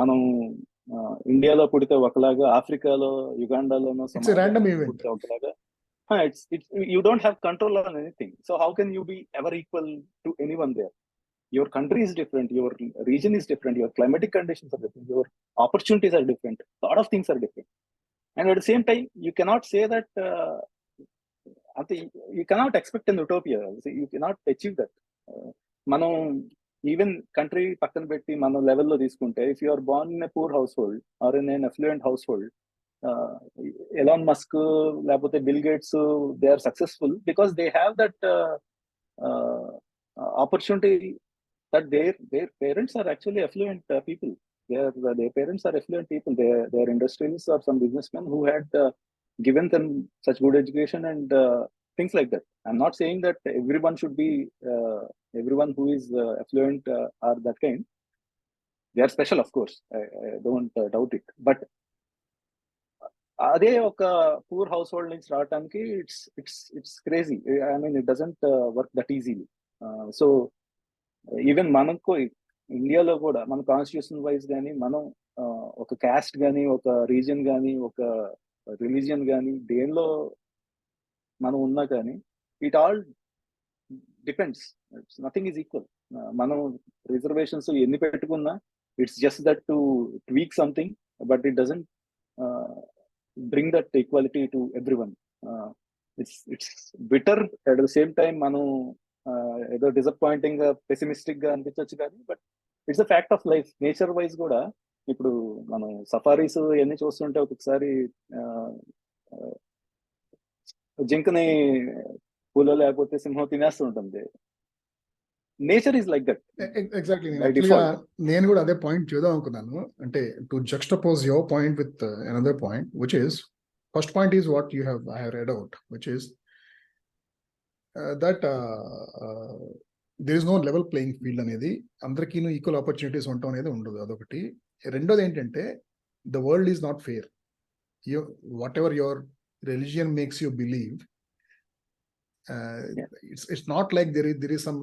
మనం ఇండియాలో పుడితే ఒకలాగా, ఆఫ్రికాలో యుగాండాలోనో పుడితే ఒకలాగా. You don't have control on anything, so how can you be ever equal to anyone there? Your country is different, your region is different, your climatic conditions are different, your opportunities are different, a lot of things are different. And at the same time, you cannot say that you cannot expect an utopia. You cannot achieve that. Manam even country pakkan petti mana level lo తీసుకుంటే, if you are born in a poor household or in an affluent household, Elon Musk లేకపోతే Bill Gates, they are successful because they have that opportunity, that their parents are actually affluent people. Their parents are affluent people. They are industrialists or some businessmen who had given them such good education and things like that. I'm not saying that everyone should be everyone who is affluent are that kind. They are special, of course. I don't doubt it. But అదే ఒక poor house hold నుంచి రావడానికి it's crazy. I mean it doesn't work that easily. So even మనకు ఇండియాలో కూడా మన constitution wise కానీ మనం ఒక క్యాస్ట్ కానీ, ఒక రీజన్ కానీ, ఒక రిలీజియన్ కానీ, దేనిలో మనం ఉన్నా కానీ it all depends. Nothing is equal. మనం రిజర్వేషన్స్ ఎన్ని పెట్టుకున్నా it's just that to tweak something, but it doesn't bring that equality to everyone. It's bitter at the same time. మనం ఏదో డిసప్పాయింటింగ్ గా పెసిమిస్టిక్ గా అనిపించవచ్చు కానీ, but it's a fact of life. Nature wise కూడా ఇప్పుడు మనం సఫారీస్ ఇవన్నీ చూస్తుంటే ఒక్కొక్కసారి జింకని పూలో లేకపోతే సింహం తినేస్తూ ఉంటుంది. Nature is like that. Exactly. By default. నేను కూడా అదే పాయింట్ చూద్దాం అనుకున్నాను. అంటే to juxtapose your point with another point, which is first point is what you have I read out, which is that there is no level playing field అనేది, అందరికీ equal opportunities ఉండటం అనేది ఉండదు. అదొకటి. రెండోది ఏంటంటే the world is not fair. What ever your religion makes you believe, it's not like there is some,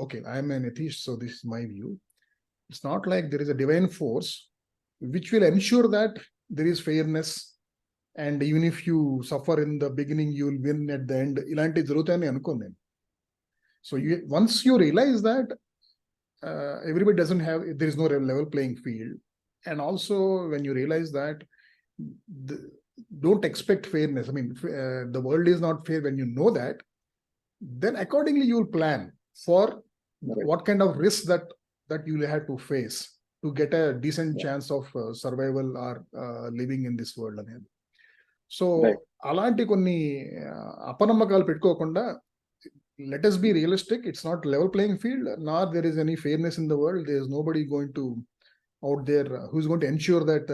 okay, I am an atheist, so this is my view. It's not like there is a divine force which will ensure that there is fairness, and even if you suffer in the beginning you will win at the end. Ilanti jarugutayani anukonne. So once you realize that everybody doesn't have, there is no level playing field, and also when you realize that don't expect fairness. I mean, the world is not fair. When you know that, then accordingly you will plan for what kind of risk that you will have to face to get a decent chance of survival or living in this world అనేది. So అలాంటి కొన్ని అపనమ్మకాలు పెట్టుకోకుండా let us be realistic. It's not level playing field, nor there is any fairness in the world. There is nobody going to out there who's going to ensure that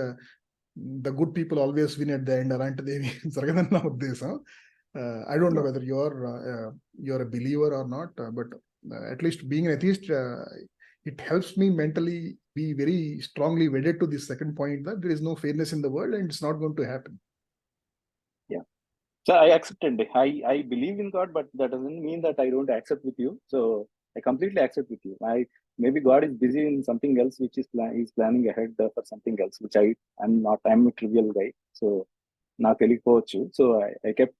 the good people always win at the end. అలాంటిది ఏమి జరగదని నా ఉద్దేశం. I don't know whether you're a believer or not, but at least being an atheist, it helps me mentally be very strongly wedded to this second point, that there is no fairness in the world and it's not going to happen. Yeah. So I accept it. I believe in God, but that doesn't mean that I don't accept with you. So I completely accept with you. Maybe God is busy in something else, which is he's planning ahead for something else, which I'm not. I'm a trivial guy, so not really coach. So I kept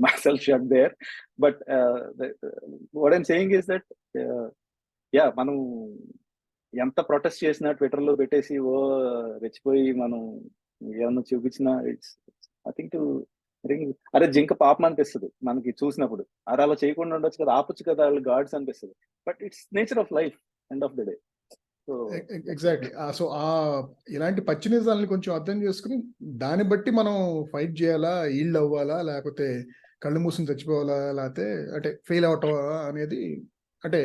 myself shut there. But what I'm saying is that మనం ఎంత protest చేసినా, ట్విట్టర్లో పెట్టేసి రెచ్చిపోయి మనం ఏమన్నా చూపించినా it's nothing to ring. అరే జింక పాపం అనిపిస్తుంది మనకి చూసినప్పుడు. అరే అలా చేయకుండా ఉండొచ్చు కదా, ఆపొచ్చు కదా, వాళ్ళు గాడ్స్ అనిపిస్తుంది. But it's nature of life, end of the day. Exactly. So ఇలాంటి పచ్చినిజాలని కొంచెం అర్థం చేసుకుని దాన్ని బట్టి మనం ఫైట్ చేయాలా, ఈల్డ్ అవ్వాలా, లేకపోతే కళ్ళు మూసుకుని చచ్చిపోవాలా, లేకపోతే అంటే ఫెయిల్ అవటం అనేది, అంటే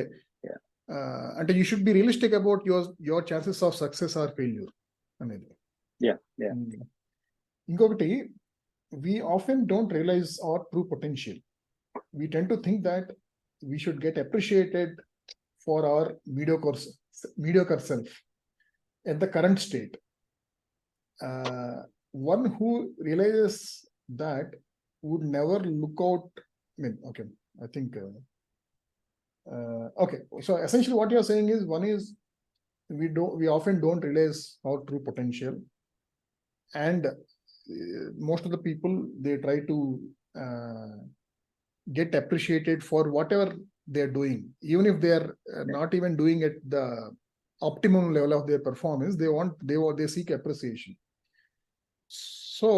అంటే you should B realistic about your chances of success or failure అనేది. ఇంకొకటి, we often don't realize our true potential. We tend to think that we should get appreciated for our mediocre self at the current state. One who realizes that would never look out. I mean, okay, I think okay, so essentially what you're saying is, one is we often don't realize our true potential, and most of the people, they try to get appreciated for whatever they're doing, even if they're not even doing at the optimum level of their performance. They seek appreciation. So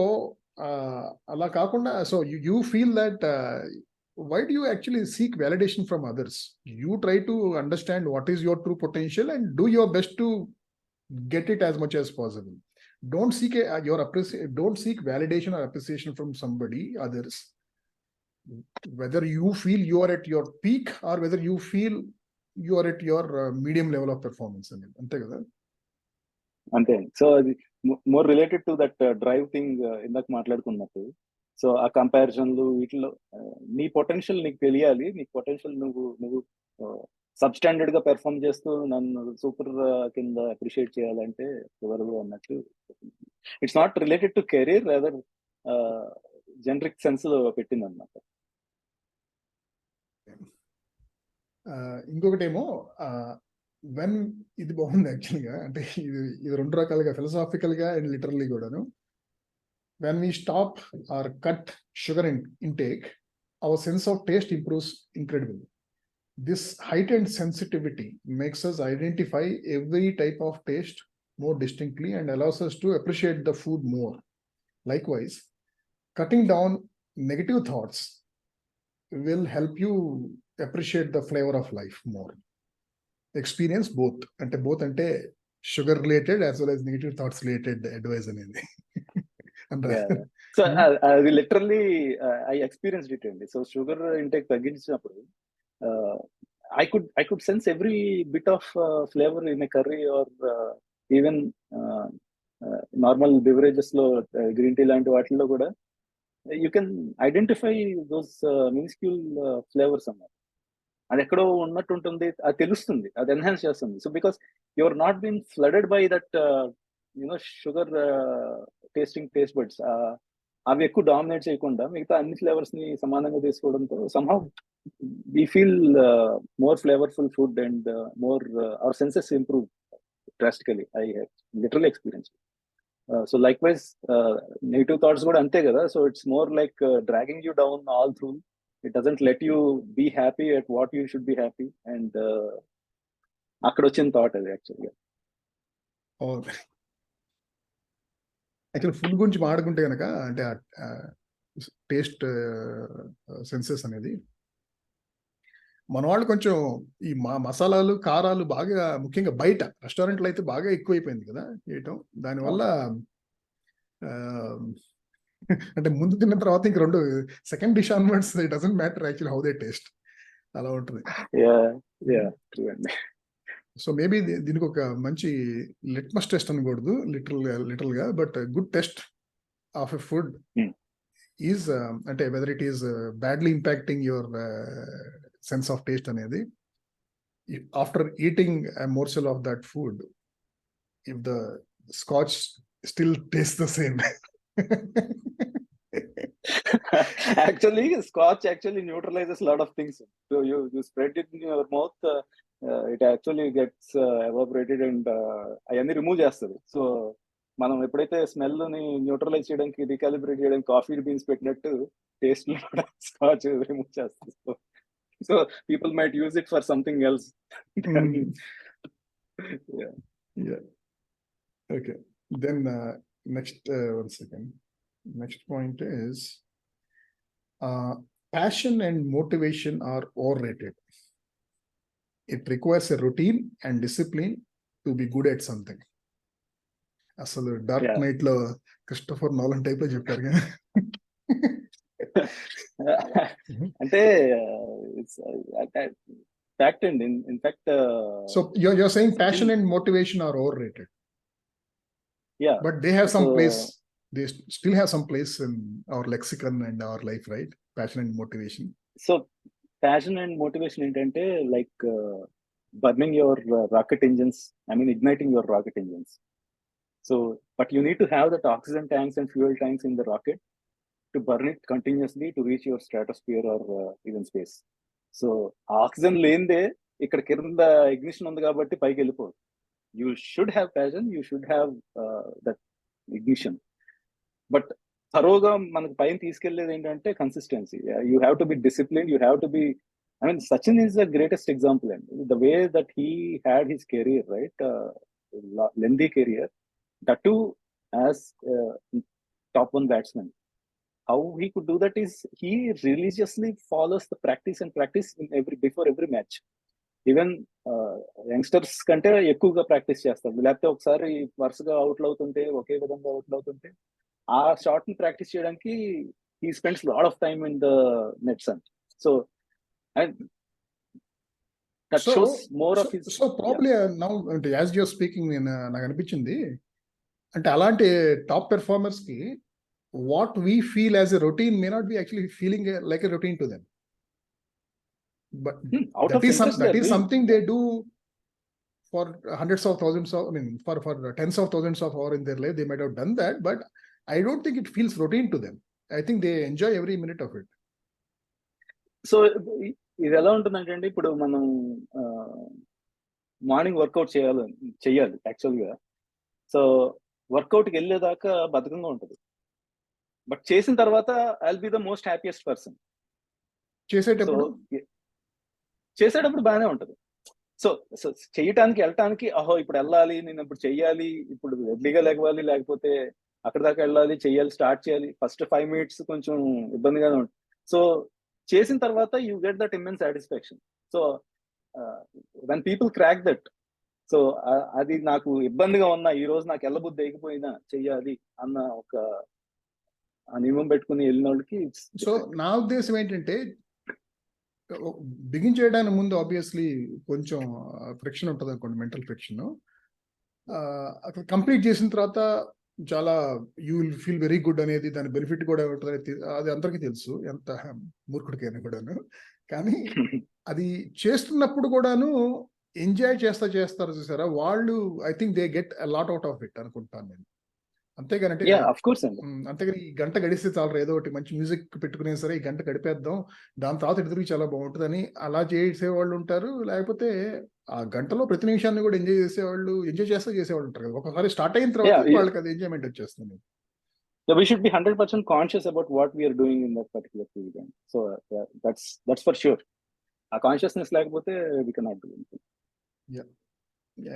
ala kakunda, so you feel that why do you actually seek validation from others? You try to understand what is your true potential and do your best to get it as much as possible. Don't seek don't seek validation or appreciation from somebody, others, whether you feel you are at your peak or whether you feel you are at your medium level of performance. Ante kada. Ante. So more related to that drive thing ఇందాక మాట్లాడుకున్నట్టు. So ఆ కంపారిజన్లు వీటిలో నీ potential నీకు తెలియాలి. నీ potential నువ్వు substandard గా perform చేస్తూ నన్ను సూపర్ కింద అప్రిషియేట్ చేయాలంటే ఎవరు అన్నట్టు it's not related to career, rather generic sense లో పెట్టింది అనమాట. ఇంకొకటేమో వెన్ ఇది బాగుంది యాక్చువల్గా, అంటే ఇది రెండు రకాలుగా ఫిలసాఫికల్ గా అండ్ లిటరల్లీ కూడాను. When we stop or cut sugar intake, our sense of taste improves incredibly. This heightened sensitivity makes us identify every type of taste more distinctly and allows us to appreciate the food more. Likewise, cutting down negative thoughts will help you appreciate the flavor of life more. Experience both. Both ante sugar related as well as negative thoughts related advice అనేది. So అది literally I experienced it అండి. So sugar intake తగ్గించినప్పుడు I could sense every bit of flavor in a curry or even normal beverages లో green tea లాంటి వాటిల్లో కూడా you can identify those minuscule flavors అన్నమాట. అది ఎక్కడో ఉన్నట్టు ఉంటుంది, అది తెలుస్తుంది, అది ఎన్హాన్స్ చేస్తుంది. So because you are not been flooded by that sugar taste buds, అవి ఎక్కువ డామినేట్ చేయకుండా మిగతా అన్ని ఫ్లేవర్స్ ని సమానంగా తీసుకోవడంతో somehow we feel more flavorful food and more our senses improve drastically. I have literally experienced. So likewise, negative thoughts kuda ante kada. So it's more like dragging you down all through. It doesn't let you be happy at what you should be happy. And akkada vachin thought adi actually. Actual food గురించి మాట్లాడుకుంటే కనుక, అంటే taste senses అనేది మన వాళ్ళు కొంచెం ఈ మసాలాలు కారాలు బాగా, ముఖ్యంగా బయట రెస్టారెంట్లో అయితే బాగా ఎక్కువైపోయింది కదా చేయటం. దానివల్ల అంటే ముందు తిన్న తర్వాత ఇంక రెండు second dish onwards it doesn't matter actually how they taste, అలా ఉంటుంది. సో మేబీ దీనికి ఒక మంచి లిట్మస్ టెస్ట్ అనకూడదు లిటరల్ గా, but good test of a food is, అంటే whether it is badly impacting your sense of taste అనేది, after eating a morsel of that food, if the scotch still tastes the same. Actually, scotch actually neutralizes a lot of things. So you spread it in your mouth, it actually gets evaporated and అవన్నీ remove చేస్తుంది. So మనం ఎప్పుడైతే smell ని neutralise చేయడానికి, recalibrate చేయడానికి coffee beans పెట్టినట్టు taste లో కూడా స్కాచ్ రిమూవ్ చేస్తుంది. So people might use it for something else. Okay, then next one second. Next point is passion and motivation are overrated. It requires a routine and discipline to be good at something. అసలు dark night లో Christopher Nolan type లో చెప్పారు కదా. అంటే fact అండి. In fact so you're saying passion and motivation are overrated. Yeah, but they have some place, they still have some place in our lexicon and our life, right? Passion and motivation. So passion and motivation ఏంటంటే like burning your rocket engines, igniting your rocket engines. So but you need to have that oxygen tanks and fuel tanks in the rocket to burn it continuously to reach your stratosphere or even space. So oxygen లేనిదే ఇక్కడ కింద ignition ఉంది కాబట్టి పైకి వెళ్ళిపోదు. You should have passion, you should have that ignition, but థరోగా మనకు పైన తీసుకెళ్లేది ఏంటంటే consistency. You have to be discipline, you have to be, Sachin is the greatest example, and the way that he had his career, right, lengthy career, that too as top one batsman. How he could do that is he religiously follows the practice in before every match. Even youngsters కంటే ఎక్కువగా practice చేస్తారు. లేకపోతే ఒకసారి వరుసగా అవుట్లు అవుతుంటే, ఒకే విధంగా అవుట్లు అవుతుంటే, ఆ షాట్ ని ప్రాక్టీస్ చేయడానికి he spends lot of time in the nets. So and that shows more of his. So probably now as you're speaking, నాకు అనిపించింది అంటే అలాంటి టాప్ పెర్ఫార్మర్స్ కి what we feel as a routine may not be actually feeling like a routine to them. But that is something they do for hundreds of thousands of, I mean, for tens of thousands of hours in their life, they might have done that, but I don't think it feels routine to them. I think they enjoy every minute of it. So ఇది ఎలా ఉంటుందంటే ఇప్పుడు మనం morning workout చెయ్యాలి యాక్చువల్గా. So వర్కౌట్కి వెళ్ళేదాకా బద్ధకంగా ఉంటుంది, but చేసిన తర్వాత I will be the most happiest person. So చేసేటప్పుడు బాగానే ఉంటుంది. సో సో చేయటానికి వెళ్ళటానికి ఇప్పుడు వెళ్ళాలి, నేను ఇప్పుడు చెయ్యాలి, ఇప్పుడు ఎర్లీగా లేవాలి, లేకపోతే అక్కడ దాకా వెళ్ళాలి, చెయ్యాలి, స్టార్ట్ చేయాలి. ఫస్ట్ 5 minutes కొంచెం ఇబ్బందిగానే ఉంటుంది. సో చేసిన తర్వాత you get that immense satisfaction. So when people crack that, so అది నాకు ఇబ్బందిగా ఉన్నా, ఈ రోజు నాకు వెళ్ళబుద్ధి అయిపోయినా చెయ్యాలి అన్న ఒక నియమం పెట్టుకుని వెళ్ళిన వాళ్ళకి. సో నా ఉద్దేశం ఏంటంటే, బిగిన్ చేయడానికి ముందు ఆబ్వియస్లీ కొంచెం ఫ్రిక్షన్ ఉంటుంది అనుకోండి, మెంటల్ ఫ్రిక్షన్. అక్కడ కంప్లీట్ చేసిన తర్వాత చాలా you will feel very good అనేది, దాని బెనిఫిట్ కూడా ఉంటుంది, అది అందరికీ తెలుసు, ఎంత మూర్ఖుడికైనా కూడాను. కానీ అది చేస్తున్నప్పుడు కూడాను ఎంజాయ్ చేస్తారు చూసారా వాళ్ళు, I think they get a lot out of it అనుకుంటాను నేను. అంతేగానంటే అంతేగాని ఈ గంట గడిస్తే చాలు, ఏదో ఒకటి మంచి మ్యూజిక్ పెట్టుకునే సరే ఈ గంట గడిపేద్దాం, దాని తర్వాత ఇటు చాలా బాగుంటుందని అలా చేసేవాళ్ళు ఉంటారు. లేకపోతే ఆ గంటలో ప్రతి నిమిషాన్ని కూడా ఎంజాయ్ చేసేవాళ్ళు ఉంటారు కదా. ఒకసారి స్టార్ట్ అయిన తర్వాత వాళ్ళకి అది ఎంజాయ్మెంట్ వచ్చేస్తుంది. So we should be 100% conscious about what we are doing in that particular period. So that's for sure. A consciousness లేకపోతే we cannot do anything. Yeah.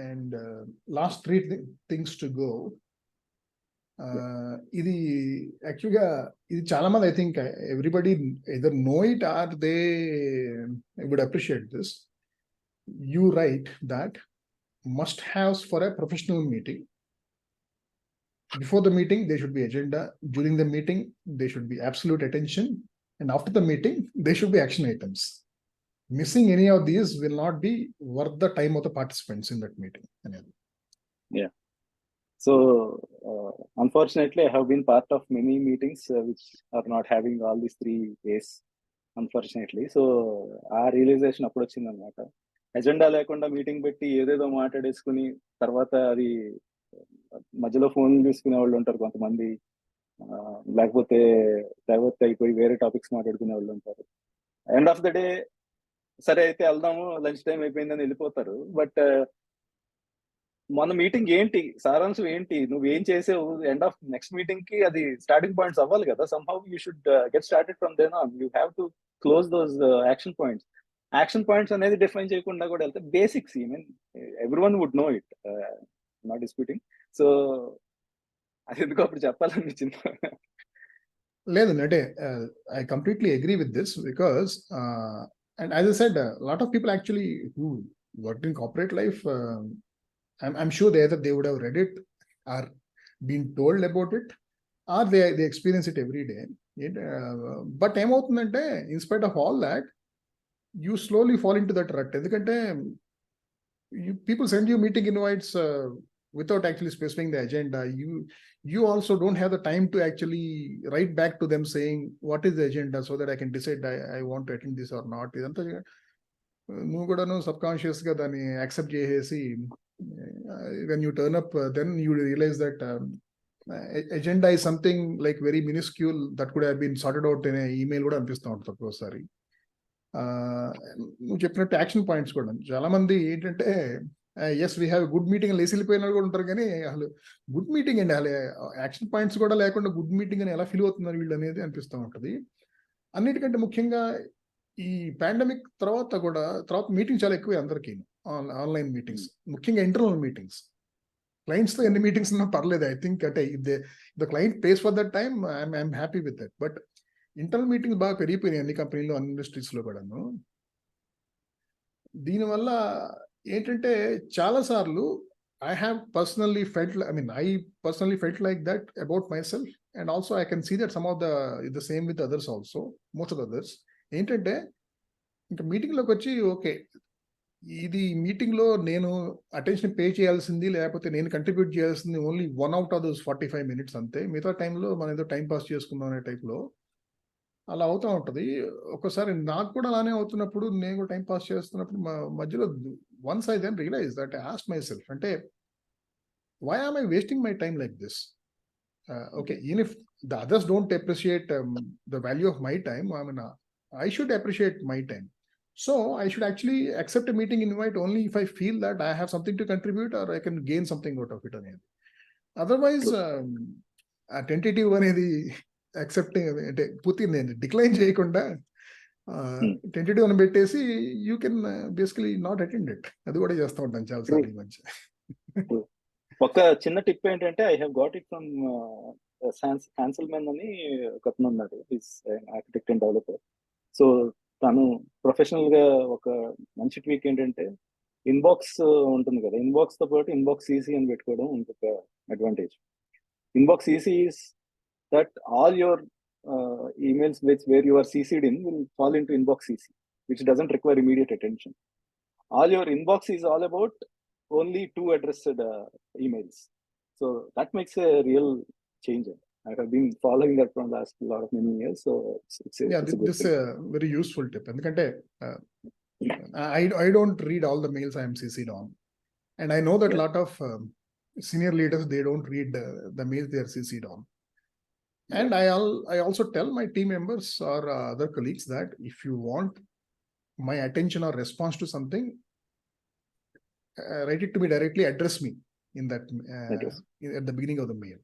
And last 3 things to go. ఇది యాక్చువల్గా ఇది చాలా మంది, I think everybody either know it or they would appreciate this. You write that must haves for a professional meeting. Before the meeting, there should be agenda. During the meeting, there should be absolute attention. And after the meeting, there should be action items. Missing any of these will not be worth the time of the participants in that meeting. Yeah. So, unfortunately, I have been part of many meetings which are not having all these 3 A's, unfortunately. So, our realization appudu vachindi annamata. Agenda lekunda meeting petti ededo maatadesukoni tarvata adi మధ్యలో phone తీసుకునే వాళ్ళు ఉంటారు కొంతమంది, లేకపోతే divert అయిపోయి వేరే topics మాట్లాడుకునే వాళ్ళు ఉంటారు. ఎండ్ ఆఫ్ ద డే సరే అయితే వెళ్దాము, లంచ్ టైం అయిపోయిందని వెళ్ళిపోతారు. బట్ మన మీటింగ్ ఏంటి, సారాంశం ఏంటి, నువ్వేం చేసావు, ఎండ్ ఆఫ్ నెక్స్ట్ మీటింగ్ కి అది స్టార్టింగ్ పాయింట్స్ అవ్వాలి కదా. Somehow you should get started from then on. You have to close those action points. Action points అనేది డిఫైన్ చేయకుండా కూడా వెళ్తే basics, I mean everyone would know it, not disputing. So అది ఎందుకు అప్పుడు చెప్పాలనిపించింది. లేదండి, అంటే I completely agree with this because and as I said lot of people actually who work in corporate life, I'm sure they would have read it or been told about it, or they experience it every day. But ఏమవుతుందంటే, in spite of all that, you slowly fall into that rut. ఎందుకంటే people send you meeting invites without actually specifying the agenda. You also don't have the time to actually write back to them saying what is the agenda so that I can decide I want to attend this or not. ఇదంతా నువ్వు కూడాను sub conscious గా దాన్ని accept చేసేసి, when you turn up, then you realize that agenda is something like very minuscule that could have been sorted out in an email కూడా అనిపిస్తూ ఉంటుంది ఒక్కోసారి. నువ్వు చెప్పినట్టు యాక్షన్ పాయింట్స్ కూడా చాలా మంది ఏంటంటే, yes we have good meeting అని లేసిపోయిన కూడా ఉంటారు, కానీ అసలు గుడ్ మీటింగ్ అండి, అసలు యాక్షన్ పాయింట్స్ కూడా లేకుండా గుడ్ మీటింగ్ అని ఎలా ఫీల్ అవుతున్నారు వీళ్ళు అనేది అనిపిస్తూ ఉంటుంది. అన్నిటికంటే ముఖ్యంగా ఈ పాండమిక్ తర్వాత మీటింగ్ చాలా ఎక్కువ అందరికీ, ఆన్లైన్ మీటింగ్స్, ముఖ్యంగా ఇంటర్నల్ మీటింగ్స్. క్లయింట్స్తో ఎన్ని మీటింగ్స్ ఉన్నా పర్లేదు, ఐ థింక్ అంటే the client pays for that time, I'm happy with that. But internal meetings బాగా పెరిగిపోయినాయి అన్ని కంపెనీలో, అన్ని ఇండస్ట్రీస్లో కూడాను. దీనివల్ల ఏంటంటే చాలాసార్లు I personally felt like that about myself, and also I can see that some of the same with others also, most of the others. ఏంటంటే ఇంకా మీటింగ్లోకి వచ్చి, ఓకే ఇది మీటింగ్లో నేను అటెన్షన్ పే చేయాల్సింది, లేకపోతే నేను కంట్రిబ్యూట్ చేయాల్సింది only 1 out of those 45 minutes అంతే. మిగతా టైంలో మనం ఏదో టైం పాస్ చేసుకుందాం అనే టైప్లో అలా అవుతా ఉంటది. ఒక్కోసారి నాకు కూడా అలానే అవుతున్నప్పుడు నేను కూడా టైమ్ పాస్ చేస్తున్నప్పుడు మధ్యలో once I then realise that I asked myself అంటే why am I wasting my time like this? Okay, even if the others don't appreciate the value of my time, I mean, I should appreciate my time. So I should actually accept a meeting invite only if I feel that I have something to contribute or I can gain something out of it. Otherwise, ఆ tentative అనేది accepting అంటే పూర్తి నేను decline చేయకుండా tentative అని పెట్టేసి you can basically not attend it. అది కూడా చేస్తూ ఉంటాను చాలాసార్లు ఈ మధ్య. ఒక చిన్న టిప్ ఏంటంటే I have got it from Hanselman అని ఒకతను ఉన్నాడు, his architect and developer. So తను ప్రొఫెషనల్ గా ఒక మంచి ట్వీక్ ఏంటంటే ఇన్బాక్స్ ఉంటుంది కదా, ఇన్బాక్స్ తో పాటు ఇన్బాక్స్ ఈసీ అని పెట్టుకోవడం ఇంకొక advantage. Inbox EC is that all your emails where you are CC'd in will fall into inbox CC, which doesn't require immediate attention. All your inbox is all about only 2 addressed emails. So that makes a real change. I have been following that from last lot of many years. So it's a good this thing. Very useful tip. ఎందుకంటే I don't read all the mails I am CC'd on, and I know that a lot of senior leaders, they don't read the mails they are CC'd on. And I also tell my team members or other colleagues that if you want my attention or response to something, write it to me directly, address me in that at the beginning of the mail.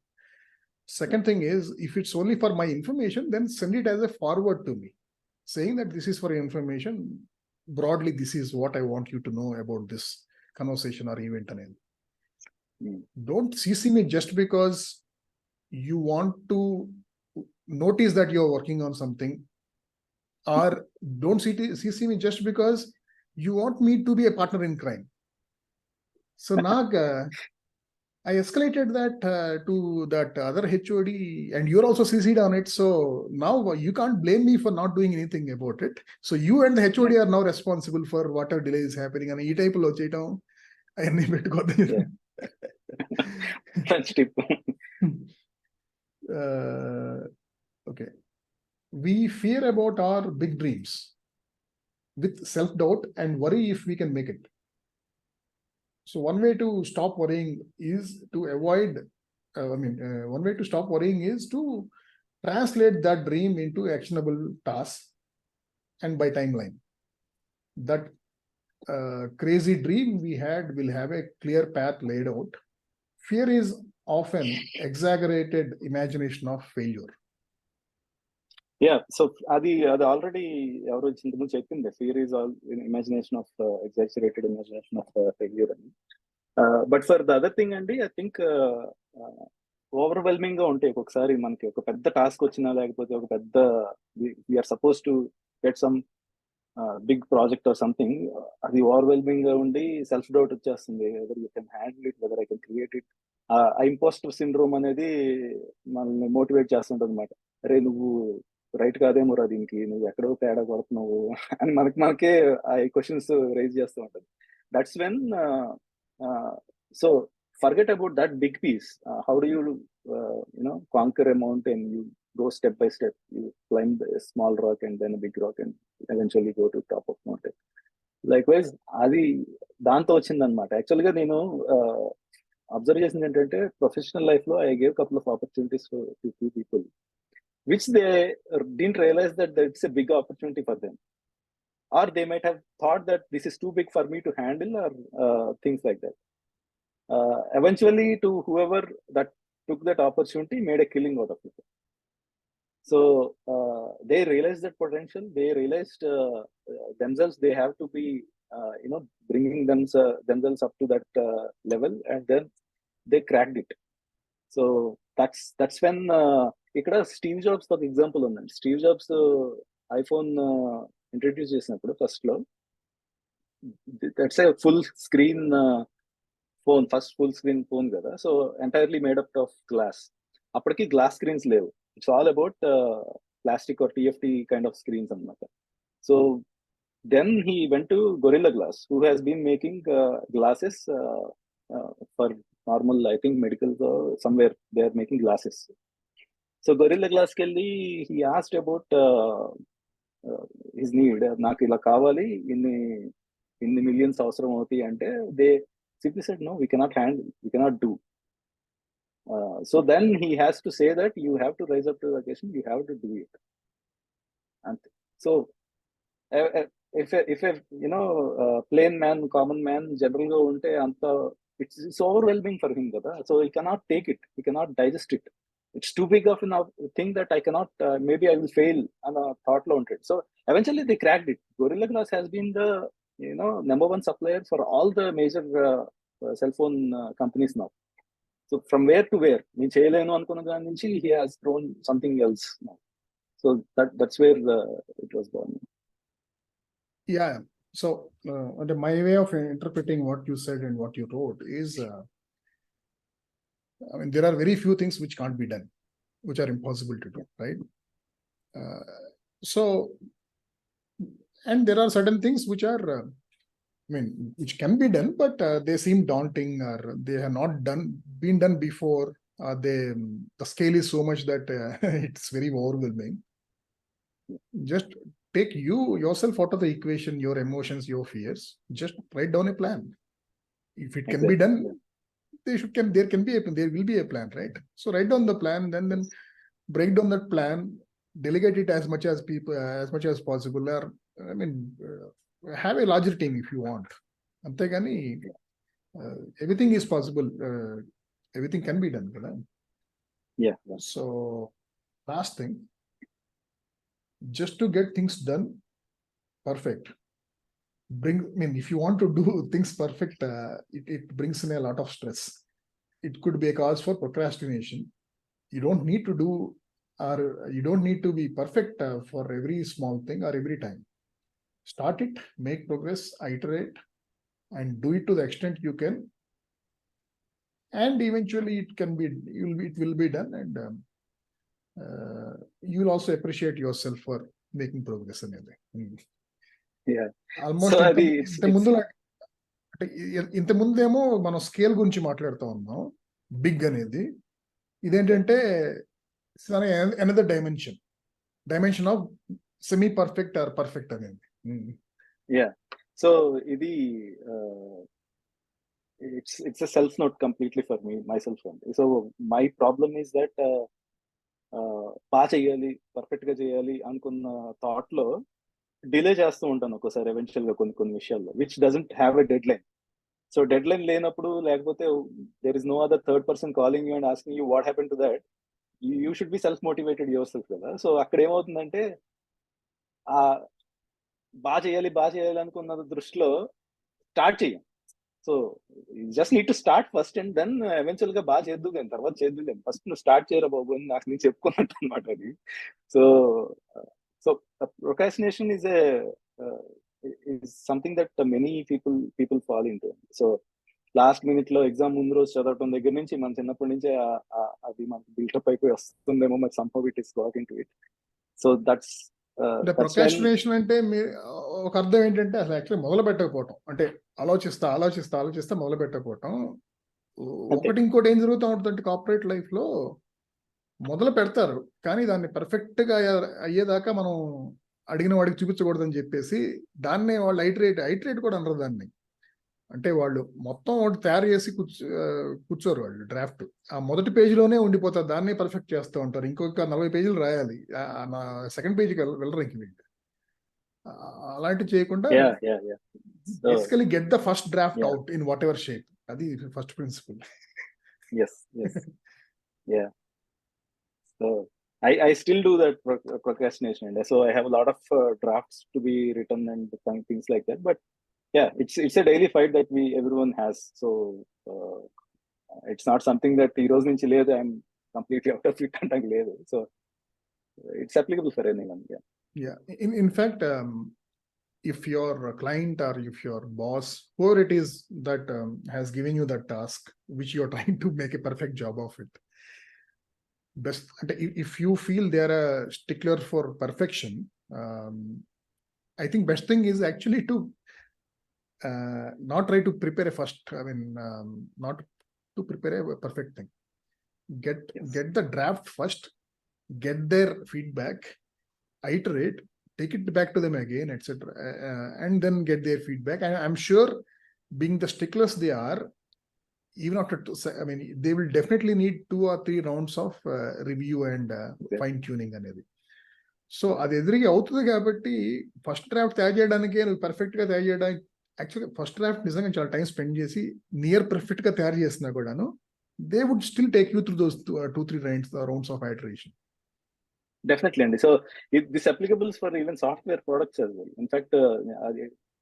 Second thing is, if it's only for my information, then send it as a forward to me, saying that this is for your information. Broadly, this is what I want you to know about this conversation or event. Don't CC me just because you want to notice that you're working on something, or don't CC me just because you want me to be a partner in crime. So Nag, I escalated that to that other HOD, and you're also CC'd on it. So now you can't blame me for not doing anything about it. So you and the HOD are now responsible for whatever delay is happening. And E type lo cheytam ayani pettukodani. That's tip. Okay. We fear about our big dreams with self-doubt and worry if we can make it. So one way to stop worrying is to avoid, one way to stop worrying is to translate that dream into actionable tasks and by timeline. That crazy dream we had will have a clear path laid out. Fear is often exaggerated imagination of failure. Yeah, so అది already ఎవరో ఇంతకుముందు చెప్పింది, fear is all imagination of exaggerated imagination of failure అని. But for the other thing అండి, I think overwhelming గా ఉంటాయి ఒక్కొక్కసారి. మనకి ఒక పెద్ద టాస్క్ వచ్చినా, లేకపోతే ఒక పెద్ద we are supposed to get some big project or something, అది ఓవర్వెల్మింగ్ గా ఉండి సెల్ఫ్ డౌట్ వచ్చేస్తుంది, whether you can handle it, whether I can create it. ఆ ఇంపోస్టర్ సిండ్రోమ్ అనేది మనల్ని మోటివేట్ చేస్తుంటది అనమాట. అరే నువ్వు రైట్ కాదేమో రా దీనికి, నువ్వు ఎక్కడో తేడా కొడుతున్నావు అని మనకే ఆ క్వశ్చన్స్ రైజ్ చేస్తూ ఉంటుంది. That's when so forget about that big piece. How do you conquer a mountain? You go step by step. You climb a small rock and then a big rock and eventually go to top of mountain. Likewise, అది దాంతో వచ్చిందనమాట. యాక్చువల్గా నేను observe చేసింది ఏంటంటే, professional life లో I gave couple of opportunities to few people which they didn't realize that it's a big opportunity for them, or they might have thought that this is too big for me to handle, or things like that. Eventually, to whoever that took that opportunity made a killing out of it. So they realized that potential. They realized themselves they have to be bringing themselves up to that level, and then they cracked it. So that's when ఇక్కడ Steve Jobs ఒక example ఉందండి. Steve Jobs iPhone introduce చేసినప్పుడు first లో, that's a full screen phone, first full screen phone కదా. So entirely made up of glass. అప్పటికి glass screens లేవు. It's all about plastic or TFT kind of screens అనమాట. So then he went to Gorilla Glass, who has been making glasses for normal, I think medical, somewhere they are making glasses. So Gorilla glass కి వెళ్ళి he asked about his need, నాకు ఇలా కావాలి, ఇన్ని millions అవసరం అవుతాయి అంటే they simply said no, we cannot handle, we cannot do. So then he has to say that you have to rise up to the occasion, you have to do it అంతే. So if a plain man, common man general గా ఉంటే అంత it's overwhelming for him కదా. So he cannot take it, he cannot digest it. It's too big of a thing that I cannot, maybe I will fail అన్న thought లో ఉంటాడు. So eventually they cracked it. Gorilla Glass has been the number one supplier for all the major cell phone companies now. So from where to where, నేను చేయలేను అనుకున్న దాని నుంచి he has thrown something else now. So that's where it was born. Yeah. So my way of interpreting what you said and what you wrote is, I mean, there are very few things which can't be done, which are impossible to do, right? So, and there are certain things which are, I mean, which can be done, but they seem daunting, or they have not been done before. The scale is so much that it's very overwhelming. Just take yourself out of the equation, your emotions, your fears. Just write down a plan. If it can be done, there will be a plan, right? So write down the plan, then break down that plan, delegate it as much as possible, or I mean, have a larger team if you want. Antegani, everything is possible. Everything can be done, right? Yeah. So last thing, just to get things done perfect, if you want to do things perfect, it brings in a lot of stress. It could be a cause for procrastination. You don't need to do, or you don't need to be perfect for every small thing or every time. Start it, make progress, iterate, and do it to the extent you can, and eventually it will be done, and you'll also appreciate yourself for making progress in everything. Yeah. Almost So ఇంత ముందేమో మనం scale గురించి మాట్లాడుతూ ఉన్నాం, big అనేది. ఇదేంటంటే another dimension of semi perfect or perfect అనేది. సో ఇది it's a self note completely for myself only. So my problem is that బాగా చేయాలి, పర్ఫెక్ట్ గా చేయాలి అనుకున్న థాట్ లో డిలే చేస్తూ ఉంటాను ఒక్కోసారి ఎవెన్చువల్ గా కొన్ని విషయాల్లో, which doesn't have a deadline. సో డెడ్ లైన్ లేనప్పుడు, లేకపోతే there is no other third person calling you and asking you what happen to that, you should be self motivated yourself కదా. సో అక్కడ ఏమవుతుందంటే బాగా చేయాలి అనుకున్న దృష్టిలో స్టార్ట్ చేయం. సో just need to start first, and then eventual గా బాగా చేద్దు కానీ తర్వాత చేద్దు కానీ ఫస్ట్ నువ్వు స్టార్ట్ చేయరా బాబు అని నాకు నేను చెప్పుకున్నట్టు అనమాట అది. So procrastination is something that many people fall into. So last minute లో ఎగ్జామ్ ముందు రోజు చదవటం దగ్గర నుంచి మన చిన్నప్పటి నుంచే అది మనకి బిల్టప్ అయిపోయి వస్తుందేమో, మరి somehow it is got into it. So that's procrastination అంటే ఒక అర్థం ఏంటంటే అసలు యాక్చువల్లీ మొదలు పెట్టకపోవటం, అంటే ఆలోచిస్తా మొదలు పెట్టకపోవటం. ఒకటి ఇంకోటి ఏం జరుగుతూ ఉంటుంది కార్పొరేట్ లైఫ్ లో, మొదలు పెడతారు కానీ దాన్ని పర్ఫెక్ట్ గా అయ్యేదాకా మనం అడిగిన వాడికి చూపించకూడదని చెప్పేసి దాన్నే వాళ్ళు ఐటరేట్ కూడా అనరు దాన్ని. అంటే వాళ్ళు మొత్తం ఒకటి తయారు చేసి కూర్చోరు వాళ్ళు, డ్రాఫ్ట్ ఆ మొదటి పేజీలోనే ఉండిపోతారు, దాన్ని పర్ఫెక్ట్ చేస్తూ ఉంటారు. ఇంకొక 40 పేజీలు రాయాలి, సెకండ్ పేజీకి వెళ్ళరు ఇంక వీళ్ళు. అలాంటివి చేయకుండా basically get the first draft out in whatever shape. అది first principle. So I still do that procrastination, and so I have a lot of drafts to be written and things like that. But yeah, it's a daily fight that everyone has. So it's not something that heroes nunchi ledu, I'm completely out of it antang ledu. So it's applicable for anyone. Yeah. In fact, if your client or if your boss, whoever it is that has given you that task which you're trying to make a perfect job of it, best, if you feel they are a stickler for perfection, I think best thing is actually to not try to prepare not to prepare a perfect thing. Get the draft first, get their feedback, iterate, take it back to them again, etc., and then get their feedback. And I'm sure, being the sticklers they are, even after they will definitely need 2 or 3 rounds of review and fine tuning అనేది. So అది ఎదురుగా అవుతుంది కాబట్టి first draft తయారు చేయడానికే నువ్వు perfect గా తయారు చేయడానికి, యాక్చువల్గా ఫస్ట్ డ్రాఫ్ట్ నిజంగా చాలా టైం స్పెండ్ చేసి నియర్ పర్ఫెక్ట్ గా తయారు చేసినా కూడాను, they would still take you through those 2-3 rounds of iteration. Definitely, and so this applicable for even software products as well. In fact,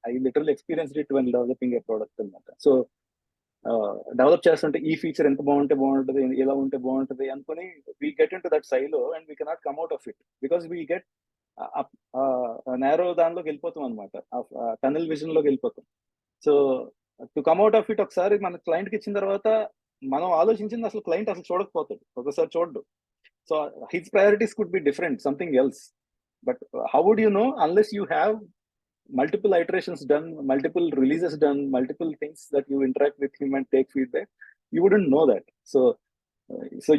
I literally experienced it when developing a product. So develop చేస్తుంటే ఈ feature ఎంత బాగుంటే బాగుంటుంది, ఎలా ఉంటే బాగుంటుంది అనుకుని we get into that silo and we cannot come out of it because we get narrow దానిలోకి వెళ్ళిపోతాం అనమాట, టనల్ విజన్ లోకి వెళ్ళిపోతాం. So to come out of it ఒకసారి మన క్లయింట్కి ఇచ్చిన తర్వాత మనం ఆలోచించింది అసలు క్లయింట్ అసలు చూడకపోతాడు, ఒకసారి చూడడు. So his priorities could be different, something else. But how would you know unless you have multiple iterations done, multiple releases done, multiple things that you interact with him and take feedback? You wouldn't know that. So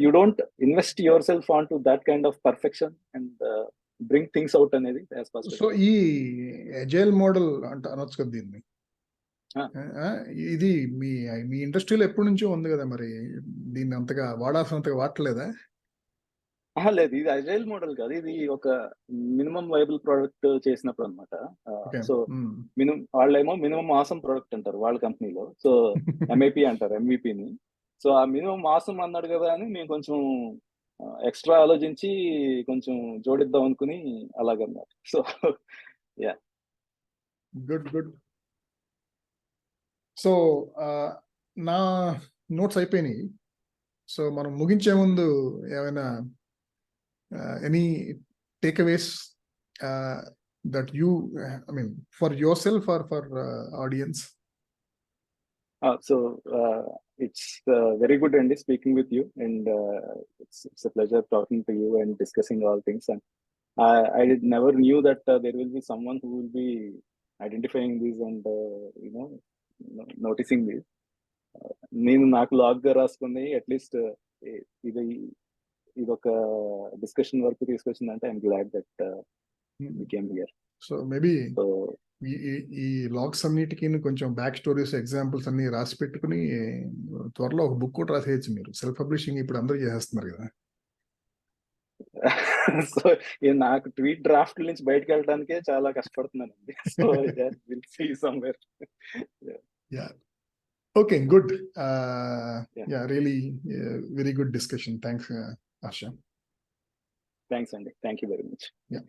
you don't invest yourself onto that kind of perfection and bring things out అనేది as possible. So ఈ agile model అంటే అనొచ్చు కదా దీన్ని, ఇది మీ ఇండస్ట్రీలో ఎప్పటి నుంచో ఉంది కదా, మరి దీన్ని అంతగా వాడాల్సినంతగా వాడలేదా? లేదు, ఇది అజైల్ మోడల్ కాదు, ఇది ఒక మినిమం వైబుల్ ప్రోడక్ట్ చేసినప్పుడు అనమాట. సో వాళ్ళేమో మినిమం ఆసమ్ ప్రోడక్ట్ అంటారు వాళ్ళ కంపెనీలో, సో ఎంఐపి అంటారు ఎంవిపిని. సో ఆ మినిమం ఆసమ్ అన్నాడు కదా అని మేము కొంచెం ఎక్స్ట్రా ఆలోచించి కొంచెం జోడిద్దాం అనుకుని అలాగన్నమాట. So yeah, good. సో నా నోట్స్ అయిపోయినాయి. సో మనం ముగించే ముందు ఏమైనా any takeaways that you, for yourself or for audience? So it's very good, Andy, speaking with you, and it's a pleasure talking to you and discussing all things. And I never knew that there will be someone who will be identifying these and noticing these. నేను నాకు log గా రాసుకుని at least ఇది ఒక discussion వరకు తీసుకొచ్చిందంటే I'm glad that we came here. So maybe ఈ logs అన్నిటికీ కొంచెం బ్యాక్ స్టోరీస్, ఎగ్జాంపుల్స్ అన్ని రాసి పెట్టుకుని త్వరలో ఒక బుక్ కూడా రాసేయచ్చు మీరు. సెల్ఫ్ పబ్లిషింగ్ ఇప్పుడు అందరూ చేస్తున్నారు కదా. సో నాకు ట్వీట్ డ్రాఫ్ట్ నుంచి బయటకు వెళ్ళడానికే చాలా కష్టపడుతున్నానండి. So will see somewhere. Yeah, okay, good. Yeah, really very good discussion. Thanks Harsha. Thanks, Andy. Thank you very much. Yeah.